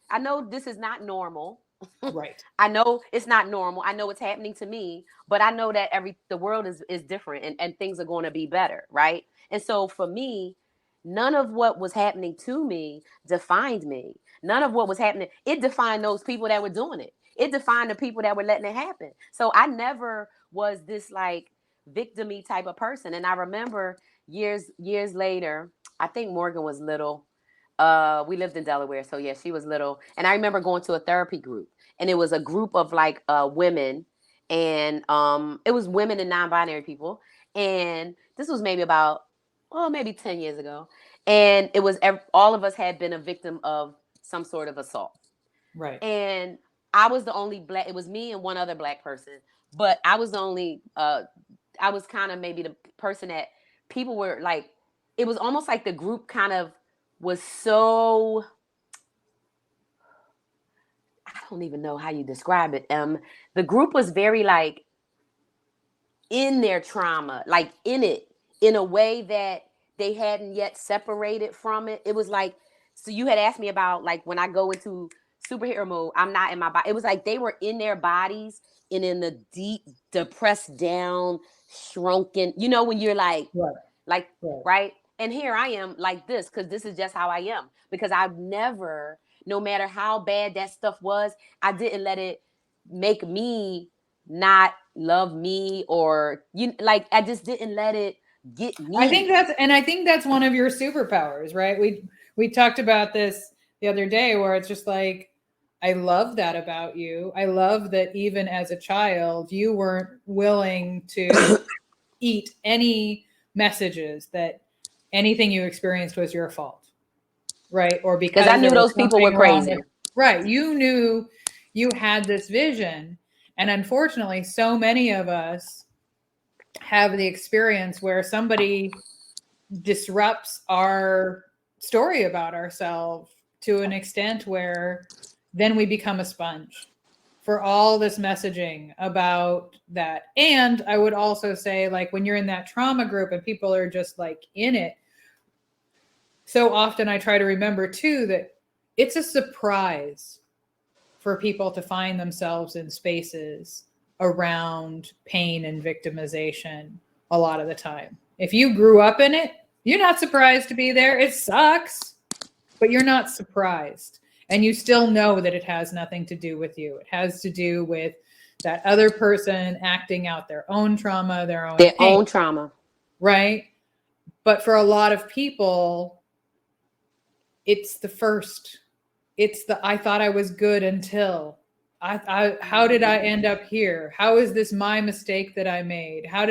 I know this is not normal. Right. I know it's not normal. I know it's happening to me, but I know that the world is different, and things are going to be better, right? And so for me, none of what was happening to me defined me. None of what was happening, it defined those people that were doing it. It defined the people that were letting it happen. So I never was this like victimy type of person. And I remember years later, I think Morgan was little. We lived in Delaware, so yeah, she was little. And I remember going to a therapy group, and it was a group of like women, and it was women and non-binary people. And this was maybe about, maybe 10 years ago. And it was all of us had been a victim of some sort of assault. Right. And I was the only black. It was me and one other black person, but I was the only. I was kind of maybe the person that people were like. It was almost like the group kind of was so. I don't even know how you describe it. The group was very like in their trauma, like in it, in a way that they hadn't yet separated from it. It was like, so you had asked me about like when I go into superhero mode, I'm not in my body. It was like they were in their bodies and in the deep, depressed down, shrunken. When you're Right. like, Right. right? And here I am like this, because this is just how I am. Because I've never, no matter how bad that stuff was, I didn't let it make me not love me, or like I just didn't let it get me. I think that's one of your superpowers, right? We talked about this the other day where it's just like, I love that about you. I love that even as a child, you weren't willing to eat any messages that anything you experienced was your fault, right? Or Because I because there knew was those people were something wrong with, crazy. right? You knew you had this vision. And unfortunately, so many of us have the experience where somebody disrupts our story about ourselves to an extent where then we become a sponge for all this messaging about that. And I would also say, like, when you're in that trauma group and people are just like in it, so often I try to remember too that it's a surprise for people to find themselves in spaces around pain and victimization a lot of the time. If you grew up in it, you're not surprised to be there. It sucks, but you're not surprised. And you still know that it has nothing to do with you. It has to do with that other person acting out their own trauma, their own Their pain, own trauma. right? But for a lot of people, it's the first. It's the I thought I was good until how did I end up here? How is this my mistake that I made? How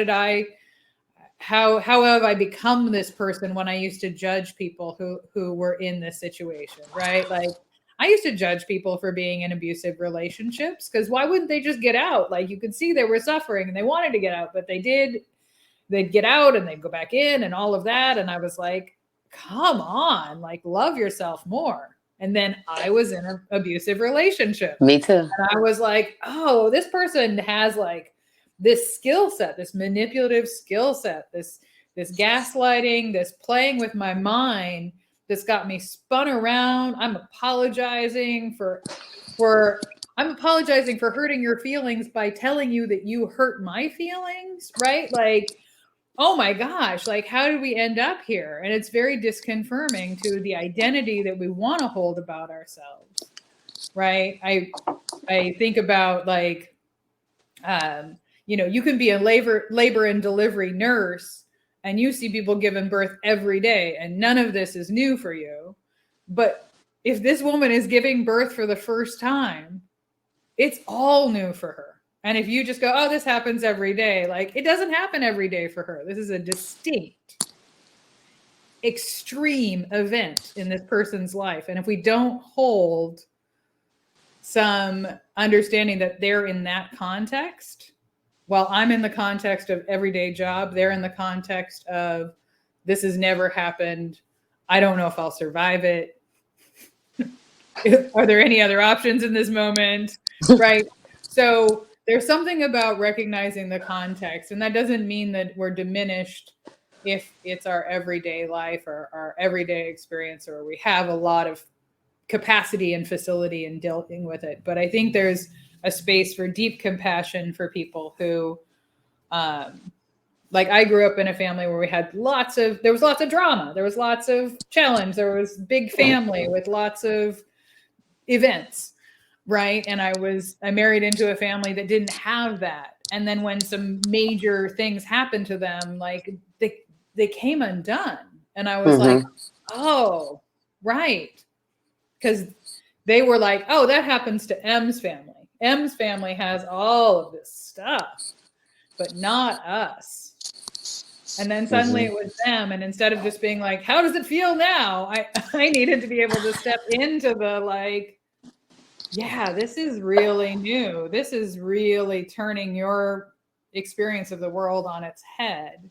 have I become this person when I used to judge people who were in this situation, right? Like, I used to judge people for being in abusive relationships because why wouldn't they just get out? Like, you could see they were suffering and they wanted to get out, but they'd get out and they'd go back in and all of that. And I was like, come on, like, love yourself more. And then I was in an abusive relationship. Me too. And I was like, oh, this person has like this skill set, this manipulative skill set, this gaslighting, this playing with my mind that's got me spun around. I'm apologizing for hurting your feelings by telling you that you hurt my feelings, right? Like, oh my gosh, like, how did we end up here? And it's very disconfirming to the identity that we want to hold about ourselves, right? I think about, like, you can be a labor and delivery nurse and you see people giving birth every day and none of this is new for you. But if this woman is giving birth for the first time, it's all new for her. And if you just go, oh, this happens every day, like, it doesn't happen every day for her. This is a distinct, extreme event in this person's life. And if we don't hold some understanding that they're in that context, while I'm in the context of everyday job, they're in the context of this has never happened. I don't know if I'll survive it. Are there any other options in this moment? Right. So there's something about recognizing the context, and that doesn't mean that we're diminished if it's our everyday life or our everyday experience, or we have a lot of capacity and facility in dealing with it. But I think there's a space for deep compassion for people who, like, I grew up in a family where there was lots of drama, there was lots of challenge, there was big family with lots of events, right? And I married into a family that didn't have that. And then when some major things happened to them, like, they came undone. And I was like, oh, right. Because they were like, oh, that happens to M's family. M's family has all of this stuff, but not us. And then suddenly it was them. And instead of just being like, how does it feel now? I needed to be able to step into the, like, yeah, this is really new. This is really turning your experience of the world on its head.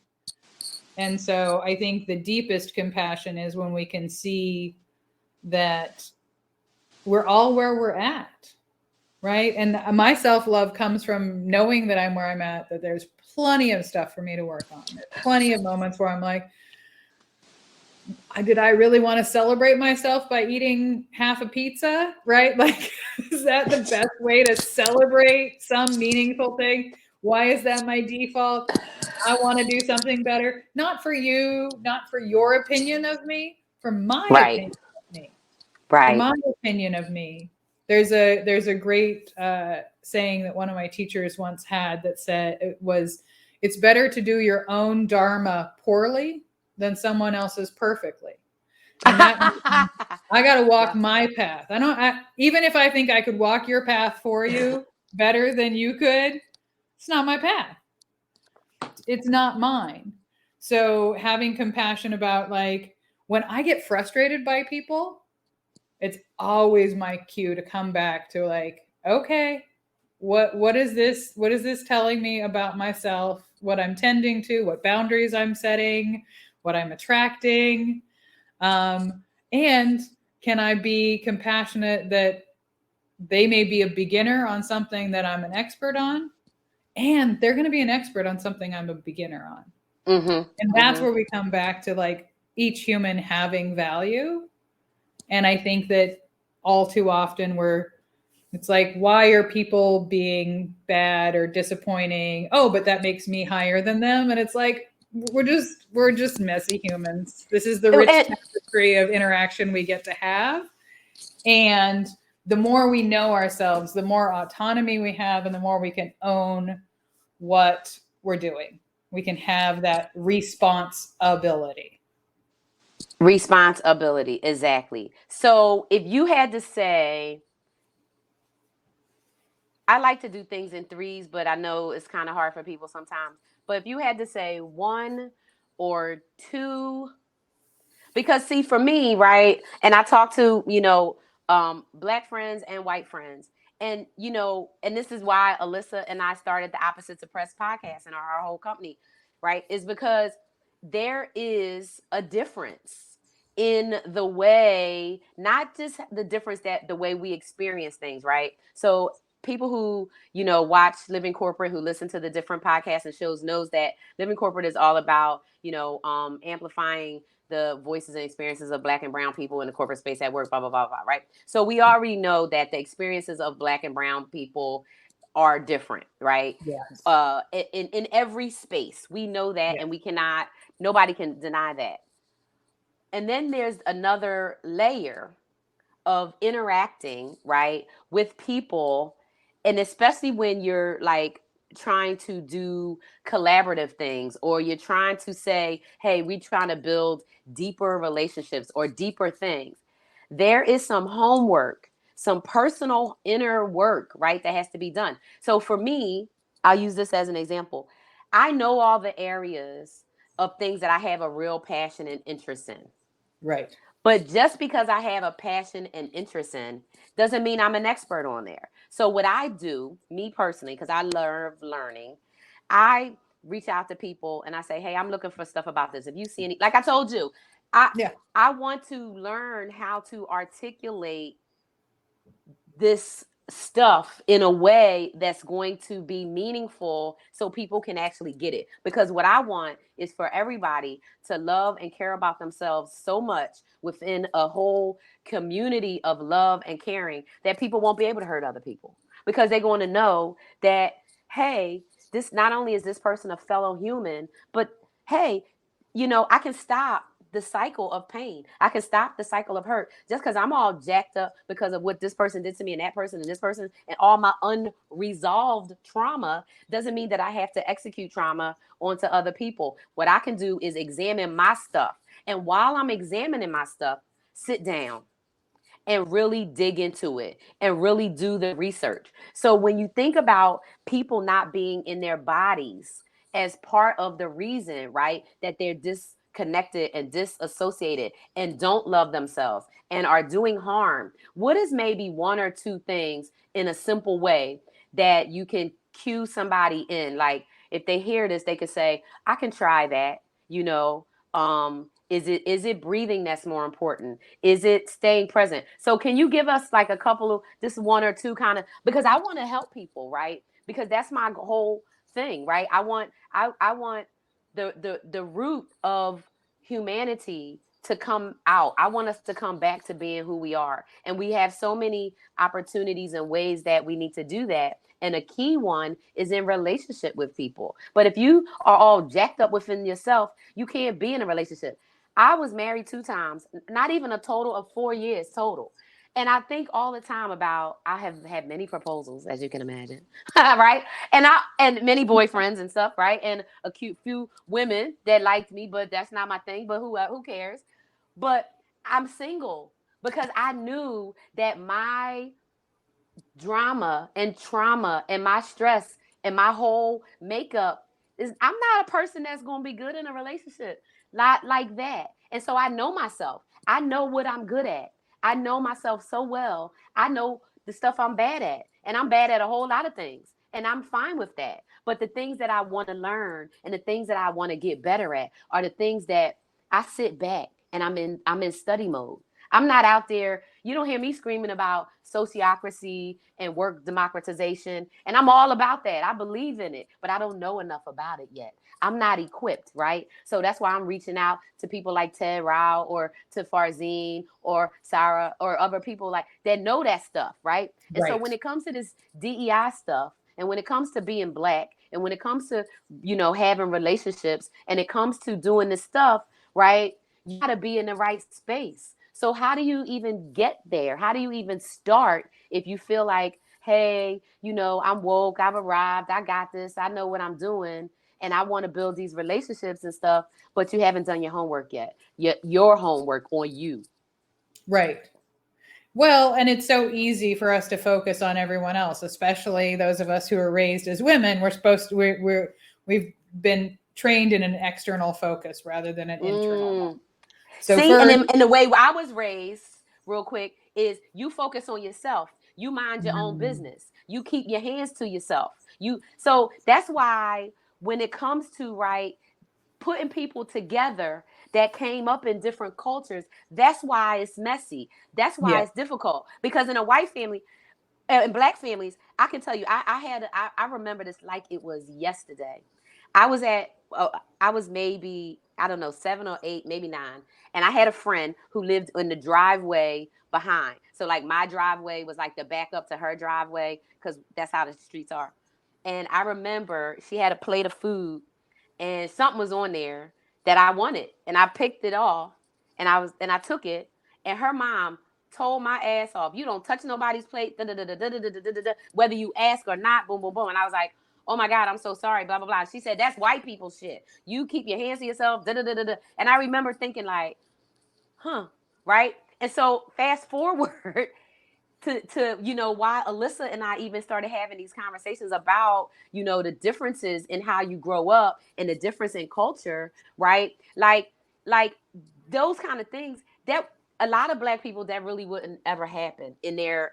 And so I think the deepest compassion is when we can see that we're all where we're at, right? And my self-love comes from knowing that I'm where I'm at, that there's plenty of stuff for me to work on. There's plenty of moments where I'm like, did I really want to celebrate myself by eating half a pizza, right? Like, is that the best way to celebrate some meaningful thing? Why is that my default? I want to do something better. Not for you, not for your opinion of me, for my opinion of me. Right. For my opinion of me. There's a great saying that one of my teachers once had that said it's better to do your own dharma poorly than someone else's perfectly. And that means I got to walk Yeah. my path. Even if I think I could walk your path for you better than you could, it's not my path. It's not mine. So having compassion about, like, when I get frustrated by people, it's always my cue to come back to, like, okay, what is this telling me about myself, what I'm tending to, what boundaries I'm setting, what I'm attracting, and can I be compassionate that they may be a beginner on something that I'm an expert on, and they're going to be an expert on something I'm a beginner on. Mhm. And that's Mhm. where we come back to, like, each human having value. And I think that all too often it's like, why are people being bad or disappointing? Oh, but that makes me higher than them. And it's like, we're just messy humans. This is the rich And tapestry of interaction we get to have. And the more we know ourselves, the more autonomy we have, and the more we can own what we're doing. We can have that response ability. responsibility, exactly. So if you had to say, I like to do things in threes, but I know it's kind of hard for people sometimes. But if you had to say one or two, because see, for me, right, and I talk to, black friends and white friends. And, and this is why Alyssa and I started the Opposites of Press podcast and our whole company, right? Is because there is a difference in the way, not just the difference that the way we experience things, right? So people who, watch Living Corporate, who listen to the different podcasts and shows, knows that Living Corporate is all about, amplifying the voices and experiences of black and brown people in the corporate space at work, blah, blah, blah, blah, right? So we already know that the experiences of black and brown people are different, right? Yes. In every space. We know that, Yeah. and nobody can deny that. And then there's another layer of interacting, right, with people, and especially when you're like trying to do collaborative things, or you're trying to say, hey, we're trying to build deeper relationships or deeper things. There is some homework, some personal inner work, right, that has to be done. So for me, I'll use this as an example. I know all the areas of things that I have a real passion and interest in. Right. But just because I have a passion and interest in doesn't mean I'm an expert on there. So what I do, me personally, because I love learning, I reach out to people and I say, hey, I'm looking for stuff about this. If you see any, like I told you, I Yeah. I want to learn how to articulate this stuff in a way that's going to be meaningful so people can actually get it. Because what I want is for everybody to love and care about themselves so much within a whole community of love and caring that people won't be able to hurt other people, because they're going to know that, hey, this, not only is this person a fellow human, but hey, I can stop the cycle of pain. I can stop the cycle of hurt. Just because I'm all jacked up because of what this person did to me and that person and this person and all my unresolved trauma doesn't mean that I have to execute trauma onto other people. What I can do is examine my stuff. And while I'm examining my stuff, sit down and really dig into it and really do the research. So when you think about people not being in their bodies as part of the reason, right, that they're disconnected and disassociated and don't love themselves and are doing harm, what is maybe one or two things in a simple way that you can cue somebody in? Like, if they hear this, they could say, I can try that, is it breathing that's more important? Is it staying present? So can you give us like a couple of, just one or two kind of, because I want to help people, right? Because that's my whole thing, right? I want the root of humanity to come out. I want us to come back to being who we are. And we have so many opportunities and ways that we need to do that. And a key one is in relationship with people. But if you are all jacked up within yourself, you can't be in a relationship. I was married 2 times, not even a total of 4 years total. And I think all the time about, I have had many proposals, as you can imagine, right? And many boyfriends and stuff, right? And a cute few women that liked me, but that's not my thing. But who cares? But I'm single because I knew that my drama and trauma and my stress and my whole makeup is, I'm not a person that's going to be good in a relationship, not like that. And so I know myself. I know what I'm good at. I know myself so well. I know the stuff I'm bad at, and I'm bad at a whole lot of things, and I'm fine with that. But the things that I want to learn and the things that I want to get better at are the things that I sit back and I'm in study mode. I'm not out there. You don't hear me screaming about sociocracy and work democratization. And I'm all about that. I believe in it, but I don't know enough about it yet. I'm not equipped, right? So that's why I'm reaching out to people like Ted Rao or to Farzine or Sarah or other people like that know that stuff, right? And so Right. when it comes to this DEI stuff, and when it comes to being black, and when it comes to, having relationships, and it comes to doing this stuff, right? You got to be in the right space. So how do you even get there? How do you even start if you feel like, hey, I'm woke, I've arrived, I got this, I know what I'm doing, and I want to build these relationships and stuff, but you haven't done your homework yet. Your homework on you. Right. Well, and it's so easy for us to focus on everyone else, especially those of us who are raised as women. We're supposed to, we've been trained in an external focus rather than an internal one. Mm. So See, and first, the way I was raised, real quick, is you focus on yourself. You mind your own mm, business. You keep your hands to yourself. So that's why when it comes to, right, putting people together that came up in different cultures, that's why it's messy. That's why yeah, it's difficult. Because in a white family, in black families, I can tell you, I remember this like it was yesterday. I was at, I was maybe, I don't know, 7 or 8, maybe 9, and I had a friend who lived in the driveway behind. So like my driveway was like the backup to her driveway because that's how the streets are. And I remember she had a plate of food, and something was on there that I wanted, and I picked it off, and I took it, and her mom told my ass off. You don't touch nobody's plate, whether you ask or not. Boom, boom, boom. And I was like, oh my God, I'm so sorry. Blah blah blah. She said that's white people shit. You keep your hands to yourself. And I remember thinking like, huh, right? And so fast forward to why Alyssa and I even started having these conversations about the differences in how you grow up and the difference in culture, right? Like those kind of things that a lot of black people, that really wouldn't ever happen in their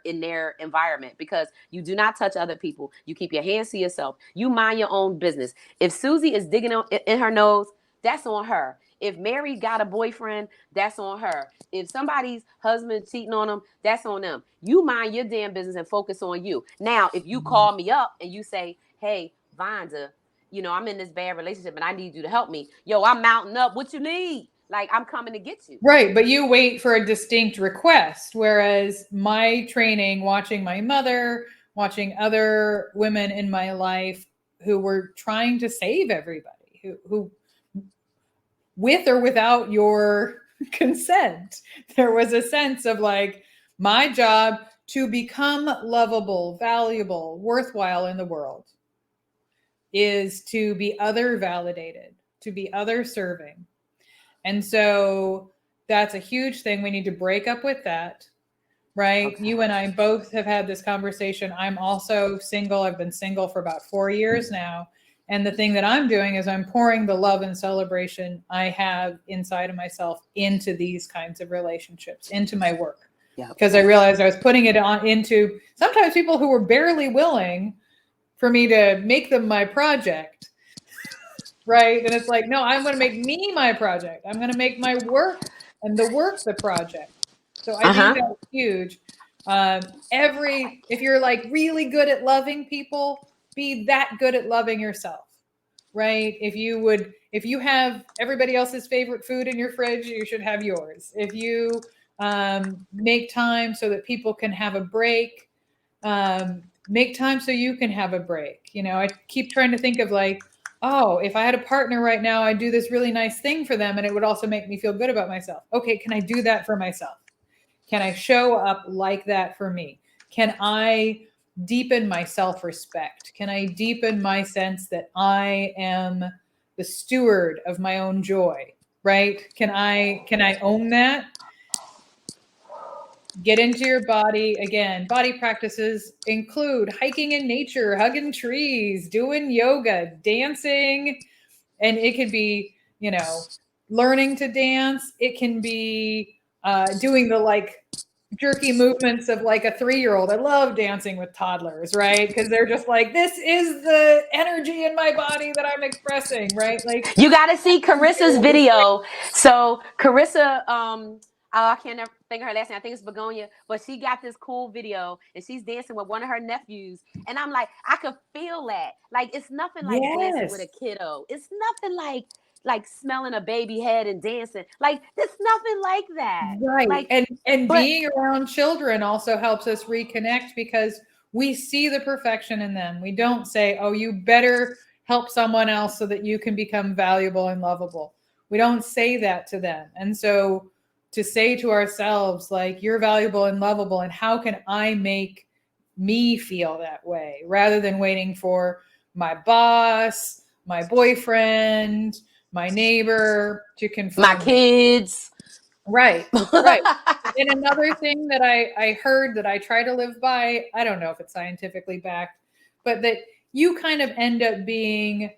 environment, because you do not touch other people. You keep your hands to yourself. You mind your own business. If Susie is digging in her nose, that's on her. If Mary got a boyfriend, that's on her. If somebody's husband cheating on them, that's on them. You mind your damn business and focus on you. Now, if you call me up and you say, hey, Vonda, I'm in this bad relationship and I need you to help me. Yo, I'm mounting up. What you need? Like, I'm coming to get you. right. But you wait for a distinct request. Whereas my training, watching my mother, watching other women in my life who were trying to save everybody, who with or without your consent, there was a sense of like, my job to become lovable, valuable, worthwhile in the world is to be other validated, to be other serving. And so that's a huge thing. We need to break up with that, right? Okay. You and I both have had this conversation. I'm also single. I've been single for about 4 years now. And the thing that I'm doing is I'm pouring the love and celebration I have inside of myself into these kinds of relationships, into my work. Yeah. Because I realized I was putting it on into sometimes people who were barely willing for me to make them my project, right? And it's like, no, I'm going to make me my project. I'm going to make my work and the work the project. So I think Uh-huh. that's huge. If you're like really good at loving people, be that good at loving yourself, right? If you have everybody else's favorite food in your fridge, you should have yours. If you make time so that people can have a break, make time so you can have a break. I keep trying to think of like, oh, if I had a partner right now, I'd do this really nice thing for them and it would also make me feel good about myself. Okay, can I do that for myself? Can I show up like that for me? Can I deepen my self-respect? Can I deepen my sense that I am the steward of my own joy, right? Can I own that? get into your body. Again, body practices include hiking in nature, hugging trees, doing yoga, dancing, and it could be, learning to dance. It can be doing the like jerky movements of like a 3-year-old. I love dancing with toddlers, right? Because they're just like, this is the energy in my body that I'm expressing, right? Like, You got to see Carissa's video. So Carissa, oh, I can't never think of her last name. I think it's Begonia, but she got this cool video and she's dancing with one of her nephews. And I'm like, I could feel that. Like, it's nothing like dancing with a yes, kiddo. It's nothing like smelling a baby head and dancing. Like, there's nothing like that. right. Like, And but being around children also helps us reconnect because we see the perfection in them. We don't say, oh, you better help someone else so that you can become valuable and lovable. We don't say that to them. And so to say to ourselves, like, you're valuable and lovable, and how can I make me feel that way rather than waiting for my boss, my boyfriend, my neighbor to my confirm it. kids. Right, right. And another thing that I heard that I try to live by, I don't know if it's scientifically backed, but that you kind of end up being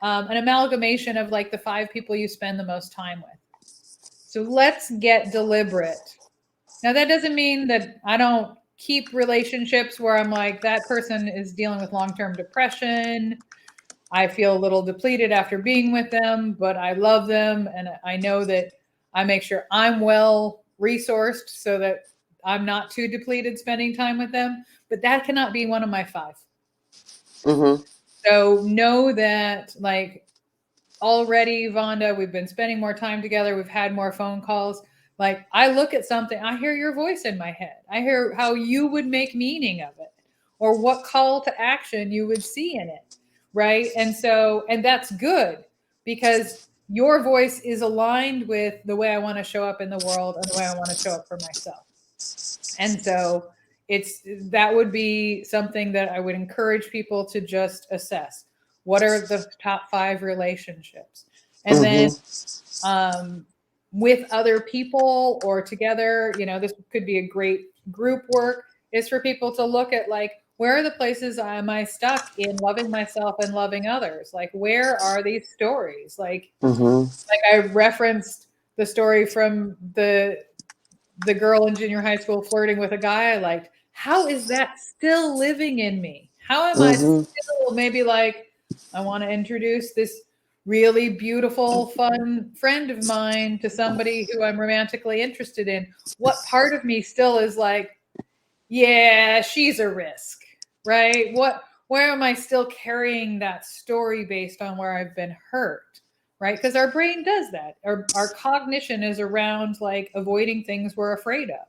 an amalgamation of like the 5 people you spend the most time with. So let's get deliberate. Now, that doesn't mean that I don't keep relationships where I'm like, that person is dealing with long term depression. I feel a little depleted after being with them, but I love them. And I know that I make sure I'm well resourced so that I'm not too depleted spending time with them. But that cannot be one of my 5. Mm-hmm. So know that, like, already, Vonda, we've been spending more time together. We've had more phone calls. Like, I look at something, I hear your voice in my head. I hear how you would make meaning of it or what call to action you would see in it. Right. And that's good because your voice is aligned with the way I want to show up in the world and the way I want to show up for myself. And so that would be something that I would encourage people to just assess. What are the top 5 relationships? And then with other people or together, this could be a great group work, is for people to look at, like, where are the places am I stuck in loving myself and loving others? Like, where are these stories? Like I referenced the story from the girl in junior high school flirting with a guy I liked. How is that still living in me? How am I still maybe like, I want to introduce this really beautiful, fun friend of mine to somebody who I'm romantically interested in? What part of me still is like, yeah, she's a risk, right? Where am I still carrying that story based on where I've been hurt? Right? Because our brain does that. Our cognition is around like avoiding things we're afraid of.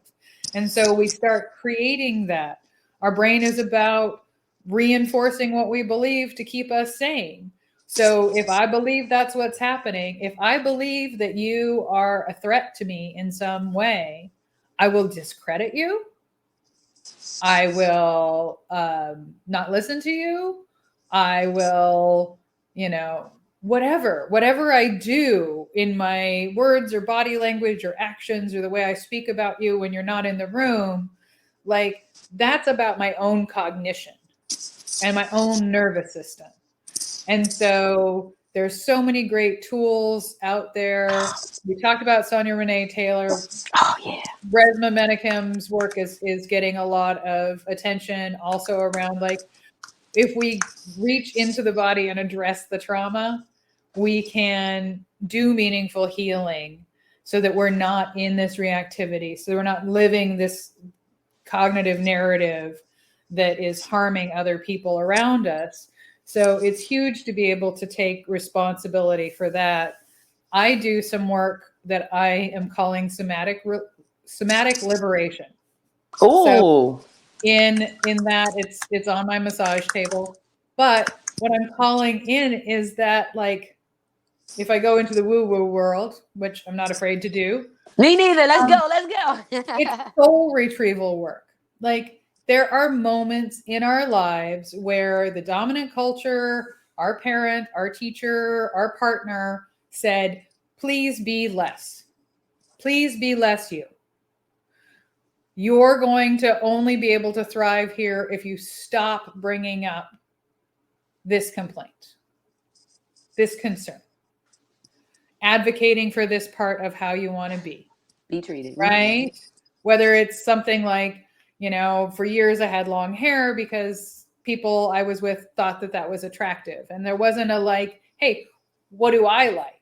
And so we start creating that. Our brain is about reinforcing what we believe to keep us sane. So if I believe that's what's happening, if I believe that you are a threat to me in some way, I will discredit you. I will not listen to you. I will, whatever I do in my words or body language or actions or the way I speak about you when you're not in the room, like, that's about my own cognition and my own nervous system. And so there's so many great tools out there. We talked about Sonia Renee Taylor. Oh yeah. Resma Menakem's work is getting a lot of attention also around, like, if we reach into the body and address the trauma, we can do meaningful healing so that we're not in this reactivity, so we're not living this cognitive narrative that is harming other people around us. So it's huge to be able to take responsibility for that. I do some work that I am calling somatic liberation. So Oh. in that, it's on my massage table. But what I'm calling in is that, like, if I go into the woo-woo world, which I'm not afraid to do, Me neither. Let's um, go. Let's it's go. soul retrieval work. Like, there are moments in our lives where the dominant culture, our parent, our teacher, our partner said, please be less. Please be less you. You're going to only be able to thrive here if you stop bringing up this complaint, this concern, advocating for this part of how you want to Be treated. right? Whether it's something like, you know, for years I had long hair because people I was with thought that that was attractive. And there wasn't a like, hey, what do I like?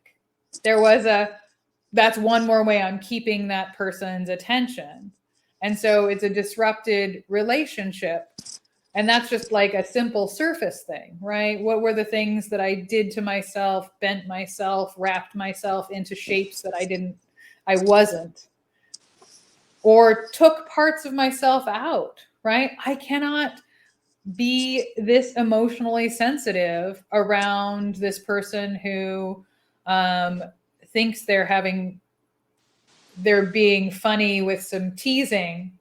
There was a, that's one more way I'm keeping that person's attention. And so it's a disrupted relationship. And that's just like a simple surface thing, right? What were the things that I did to myself, bent myself, wrapped myself into shapes that I wasn't, or took parts of myself out, right? I cannot be this emotionally sensitive around this person who thinks they're being funny with some teasing,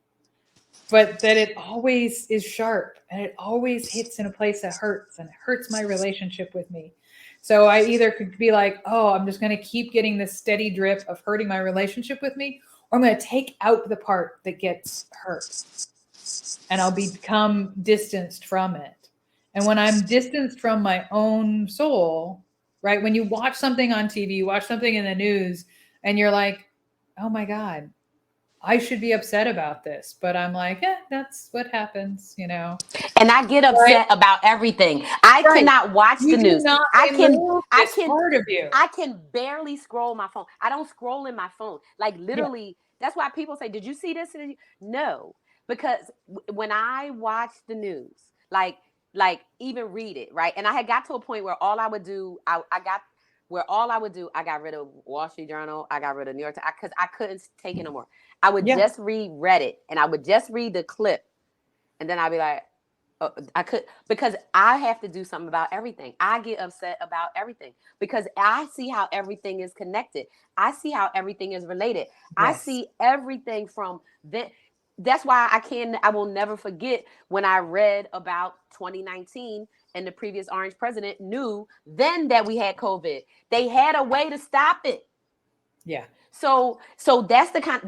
but that it always is sharp and it always hits in a place that hurts and it hurts my relationship with me. So I either could be like, oh, I'm just going to keep getting this steady drip of hurting my relationship with me, or I'm going to take out the part that gets hurt and I'll become distanced from it. And when I'm distanced from my own soul, right? When you watch something on TV, you watch something in the news, and you're like, oh my God, I should be upset about this. But I'm like, yeah, that's what happens, you know? And I get Right? upset about everything. I Right. cannot watch You the do news. not I can remove I this can part of you. I can barely scroll my phone. I don't scroll in my phone. Like Yeah. literally, that's why people say, "Did you see this?" No, because when I watch the news, like even read it, right? And I had got to a point where all I would do, I got where all I would do, I got rid of Wall Street Journal, I got rid of New York Times because I couldn't take it no more. I would Yeah. just read Reddit and I would just read the clip, and then I'd be like, I could, because I have to do something about everything. I get upset about everything because I see how everything is connected. I see how everything is related. I Yes. see everything from that. That's why I will never forget when I read about 2019 and the previous orange president knew then that we had COVID. They had a way to stop it. Yeah. So that's the kind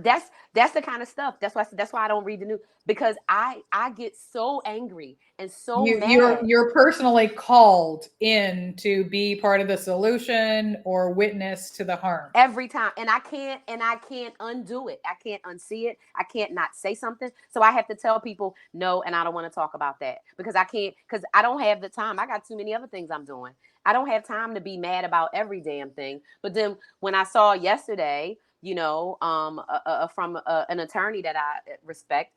of stuff. That's why I don't read the news, because I get so angry and so mad You're personally called in to be part of the solution or witness to the harm. every time, and I can't undo it. I can't unsee it. I can't not say something. So I have to tell people no, and I don't want to talk about that because I can't, because I don't have the time. I got too many other things I'm doing. I don't have time to be mad about every damn thing. But then when I saw yesterday, from an attorney that I respect,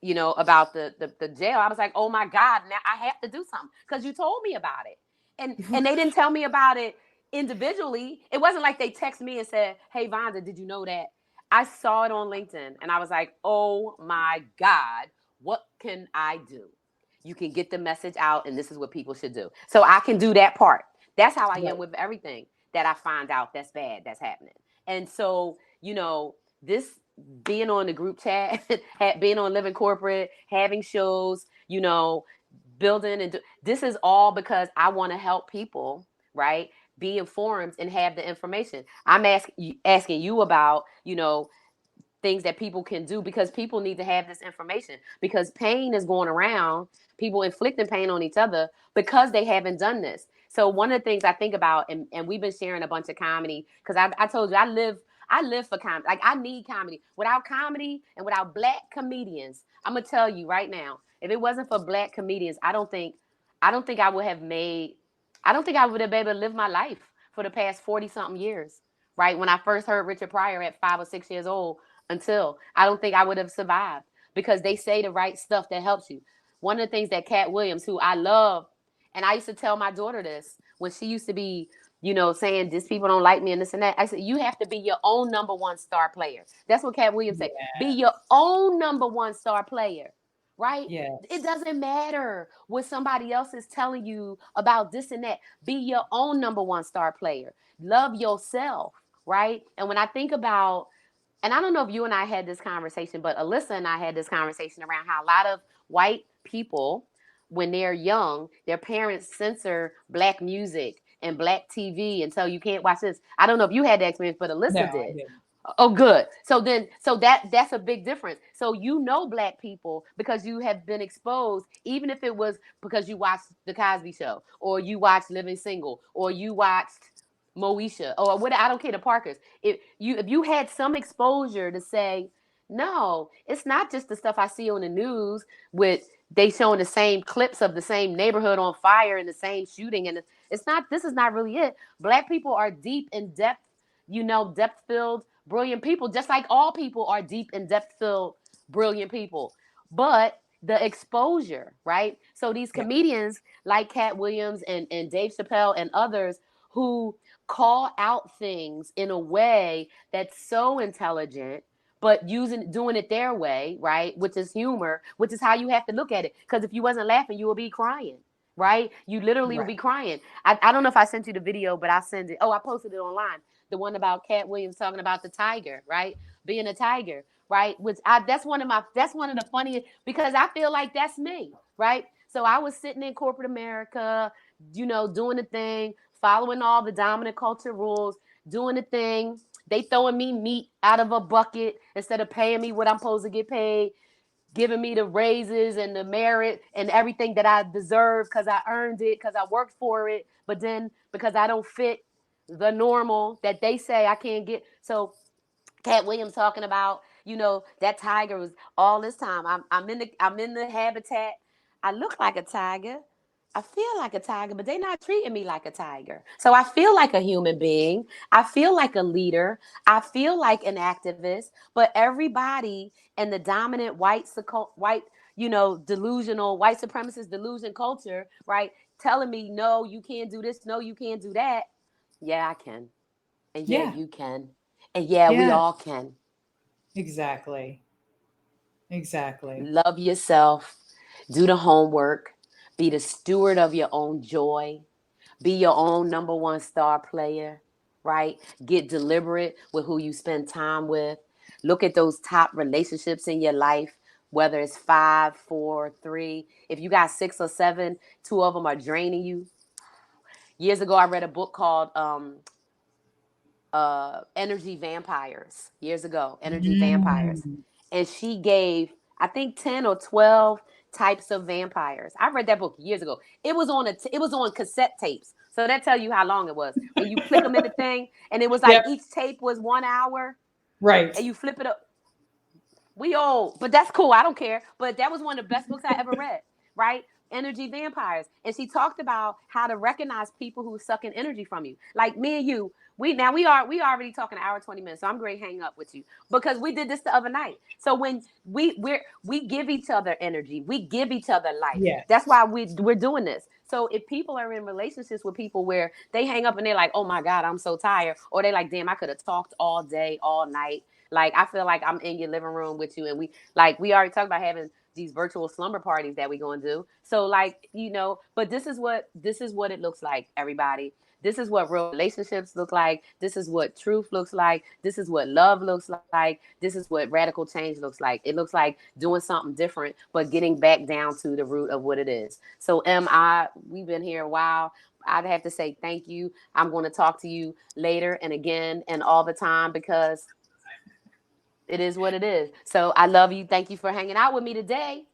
about the jail, I was like, oh my God, now I have to do something because you told me about it. And they didn't tell me about it individually. It wasn't like they text me and said, hey, Vonda, did you know that? I saw it on LinkedIn and I was like, oh my God, what can I do? You can get the message out, and this is what people should do. So I can do that part. That's how I am Right. with everything that I find out that's bad that's happening. And so, this being on the group chat, being on Living Corporate, having shows, building this is all because I want to help people, right? Be informed and have the information. I'm asking you about, things that people can do because people need to have this information because pain is going around, people inflicting pain on each other because they haven't done this. So one of the things I think about, and we've been sharing a bunch of comedy because I told you I live for comedy. Like I need comedy. Without comedy and without black comedians, I'm gonna tell you right now, if it wasn't for black comedians, I don't think I would have made I don't think I would have been able to live my life for the past 40 something years. Right. When I first heard Richard Pryor at 5 or 6 years old, until I don't think I would have survived because they say the right stuff that helps you. One of the things that Cat Williams, who I love, and I used to tell my daughter this when she used to be, saying these people don't like me and this and that. I said, you have to be your own number one star player. That's what Cat Williams said. Be Yeah. your own number one star player. Right? It Yes. doesn't matter what somebody else is telling you about this and that. Be your own number one star player. Love yourself. Right? And when I think about, and I don't know if you and I had this conversation, but Alyssa and I had this conversation around how a lot of white people, when they're young, their parents censor black music and black TV and tell you can't watch this. I don't know if you had that experience, but No, Alyssa I did. didn't. Oh, good. So that's a big difference. So black people because you have been exposed, even if it was because you watched the Cosby Show, or you watched Living Single, or you watched Moesha, or what, I don't care, the Parkers. If you had some exposure to say, no, it's not just the stuff I see on the news with they showing the same clips of the same neighborhood on fire and the same shooting, and it's not. This is not really it. Black people are deep in depth, depth filled, brilliant people, just like all people are deep and depth filled, brilliant people. But the exposure, right? So these Yeah. comedians like Cat Williams and Dave Chappelle and others who call out things in a way that's so intelligent, but doing it their way, right? Which is humor, which is how you have to look at it. Because if you wasn't laughing, you would be crying, right? You literally would Right. be crying. I don't know if I sent you the video, but I'll send it. Oh, I posted it online. The one about Cat Williams talking about the tiger, right? Being a tiger, right? That's one of the funniest, because I feel like that's me, right? So I was sitting in corporate America, doing the thing, following all the dominant culture rules, doing the thing. They throwing me meat out of a bucket instead of paying me what I'm supposed to get paid, giving me the raises and the merit and everything that I deserve because I earned it, because I worked for it. But then because I don't fit the normal that they say I can't get. So Cat Williams talking about, that tiger was all this time. I'm in the habitat. I look like a tiger. I feel like a tiger, but they're not treating me like a tiger. So I feel like a human being. I feel like a leader. I feel like an activist. But everybody in the dominant white, delusional white supremacist delusion culture, right, telling me, no, you can't do this. No, you can't do that. Yeah, I can. And yeah, Yeah. you can. And yeah, we Yeah. all can. Exactly. Exactly. Love yourself. Do the homework. Be the steward of your own joy. Be your own number one star player, right? Get deliberate with who you spend time with. Look at those top relationships in your life, whether it's 5, 4, 3. If you got 6 or 7, 2 of them are draining you. Years ago, I read a book called Energy Vampires, years ago, Energy Vampires. Mm. And she gave, I think, 10 or 12 types of vampires. I read that book years ago. It was on cassette tapes. So that tell you how long it was. When you click them in the thing, and it was like Yep. each tape was 1 hour, Right. and you flip it up. We old, but that's cool. I don't care. But that was one of the best books I ever read, right? Energy Vampires. And she talked about how to recognize people who are sucking energy from you. Like me and you, we already talking an hour 20 minutes. So I'm going to hang up with you because we did this the other night. So when we give each other energy, we give each other life. That's Yes. why we're doing this. So if people are in relationships with people where they hang up and they're like, oh my God, I'm so tired, or they like, damn, I could have talked all day, all night. Like I feel like I'm in your living room with you, and we already talked about having these virtual slumber parties that we gonna do. So like, but this is what it looks like, everybody. This is what real relationships look like. This is what truth looks like. This is what love looks like. This is what radical change looks like. It looks like doing something different, but getting back down to the root of what it is. So we've been here a while. I'd have to say thank you. I'm going to talk to you later and again and all the time because it is what it is. So I love you. Thank you for hanging out with me today.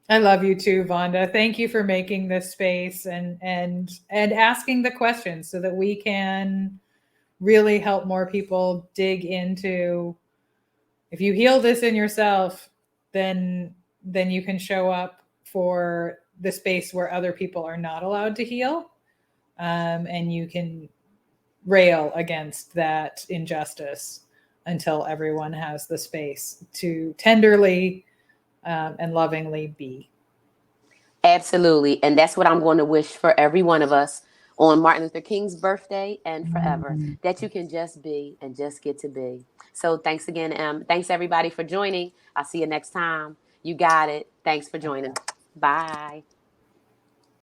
I love you too, Vonda. Thank you for making this space and asking the questions so that we can really help more people dig into, if you heal this in yourself, then you can show up for the space where other people are not allowed to heal, and you can rail against that injustice until everyone has the space to tenderly, and lovingly be. Absolutely. And that's what I'm going to wish for every one of us on Martin Luther King's birthday and forever, Mm. that you can just be and just get to be. So thanks again, Em. Thanks everybody for joining. I'll see you next time. You got it. Thanks for joining. Bye.